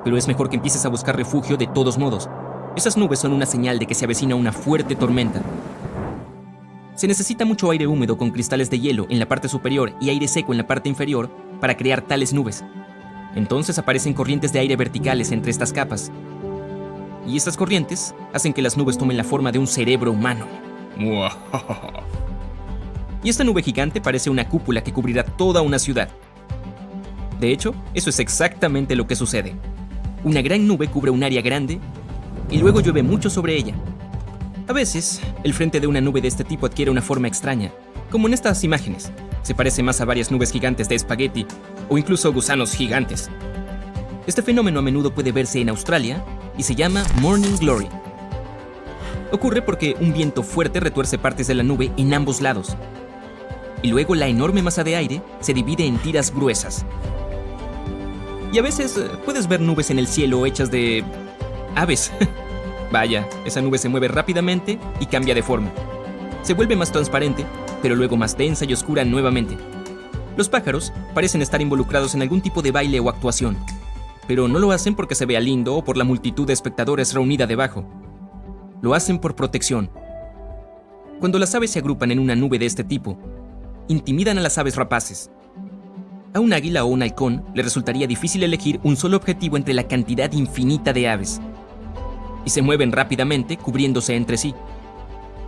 pero es mejor que empieces a buscar refugio de todos modos. Esas nubes son una señal de que se avecina una fuerte tormenta. Se necesita mucho aire húmedo con cristales de hielo en la parte superior y aire seco en la parte inferior para crear tales nubes. Entonces aparecen corrientes de aire verticales entre estas capas. Y estas corrientes hacen que las nubes tomen la forma de un cerebro humano. Y esta nube gigante parece una cúpula que cubrirá toda una ciudad. De hecho, eso es exactamente lo que sucede. Una gran nube cubre un área grande y luego llueve mucho sobre ella. A veces, el frente de una nube de este tipo adquiere una forma extraña, como en estas imágenes. Se parece más a varias nubes gigantes de espagueti o incluso gusanos gigantes. Este fenómeno a menudo puede verse en Australia y se llama Morning Glory. Ocurre porque un viento fuerte retuerce partes de la nube en ambos lados. Y luego la enorme masa de aire se divide en tiras gruesas. Y a veces puedes ver nubes en el cielo hechas de... aves. Vaya, esa nube se mueve rápidamente y cambia de forma. Se vuelve más transparente, pero luego más densa y oscura nuevamente. Los pájaros parecen estar involucrados en algún tipo de baile o actuación, pero no lo hacen porque se vea lindo o por la multitud de espectadores reunida debajo. Lo hacen por protección. Cuando las aves se agrupan en una nube de este tipo, intimidan a las aves rapaces. A un águila o un halcón le resultaría difícil elegir un solo objetivo entre la cantidad infinita de aves. Y se mueven rápidamente, cubriéndose entre sí.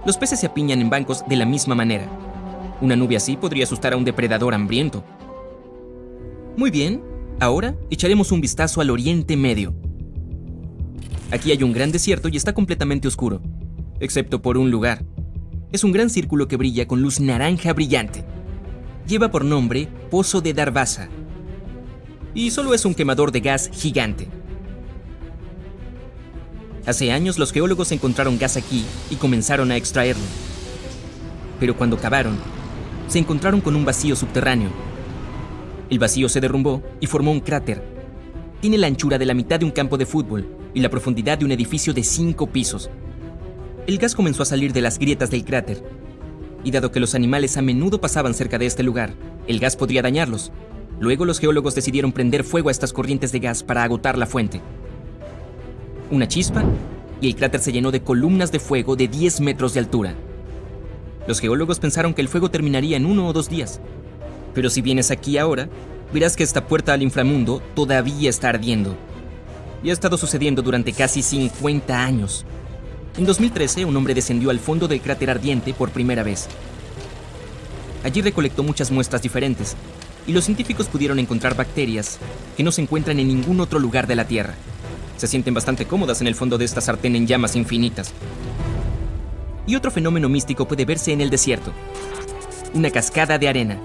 Los peces se apiñan en bancos de la misma manera. Una nube así podría asustar a un depredador hambriento. Muy bien, ahora echaremos un vistazo al Oriente Medio. Aquí hay un gran desierto y está completamente oscuro, excepto por un lugar. Es un gran círculo que brilla con luz naranja brillante. Lleva por nombre Pozo de Darvaza. Y solo es un quemador de gas gigante. Hace años los geólogos encontraron gas aquí y comenzaron a extraerlo. Pero cuando cavaron, se encontraron con un vacío subterráneo. El vacío se derrumbó y formó un cráter. Tiene la anchura de la mitad de un campo de fútbol y la profundidad de un edificio de 5 pisos. El gas comenzó a salir de las grietas del cráter. Y dado que los animales a menudo pasaban cerca de este lugar, el gas podría dañarlos. Luego los geólogos decidieron prender fuego a estas corrientes de gas para agotar la fuente. Una chispa, y el cráter se llenó de columnas de fuego de 10 metros de altura. Los geólogos pensaron que el fuego terminaría en 1 o 2 días. Pero si vienes aquí ahora, verás que esta puerta al inframundo todavía está ardiendo. Y ha estado sucediendo durante casi 50 años. En 2013, un hombre descendió al fondo del cráter ardiente por primera vez. Allí recolectó muchas muestras diferentes, y los científicos pudieron encontrar bacterias que no se encuentran en ningún otro lugar de la Tierra. Se sienten bastante cómodas en el fondo de esta sartén en llamas infinitas. Y otro fenómeno místico puede verse en el desierto. Una cascada de arena.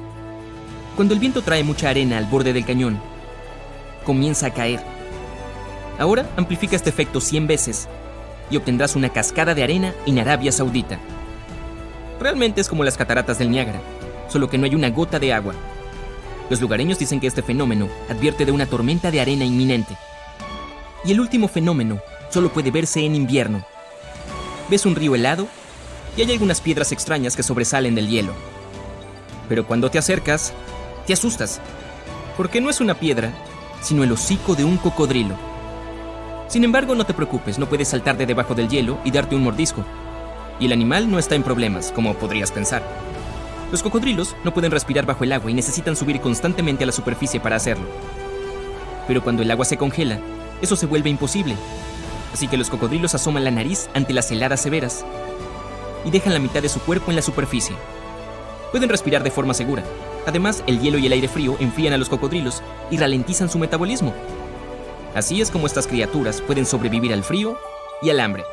Cuando el viento trae mucha arena al borde del cañón, comienza a caer. Ahora amplifica este efecto 100 veces y obtendrás una cascada de arena en Arabia Saudita. Realmente es como las cataratas del Niágara, solo que no hay una gota de agua. Los lugareños dicen que este fenómeno advierte de una tormenta de arena inminente. Y el último fenómeno solo puede verse en invierno. Ves un río helado y hay algunas piedras extrañas que sobresalen del hielo. Pero cuando te acercas, te asustas, porque no es una piedra, sino el hocico de un cocodrilo. Sin embargo, no te preocupes, no puedes saltar de debajo del hielo y darte un mordisco. Y el animal no está en problemas, como podrías pensar. Los cocodrilos no pueden respirar bajo el agua y necesitan subir constantemente a la superficie para hacerlo. Pero cuando el agua se congela, eso se vuelve imposible. Así que los cocodrilos asoman la nariz ante las heladas severas y dejan la mitad de su cuerpo en la superficie. Pueden respirar de forma segura. Además, el hielo y el aire frío enfrían a los cocodrilos y ralentizan su metabolismo. Así es como estas criaturas pueden sobrevivir al frío y al hambre.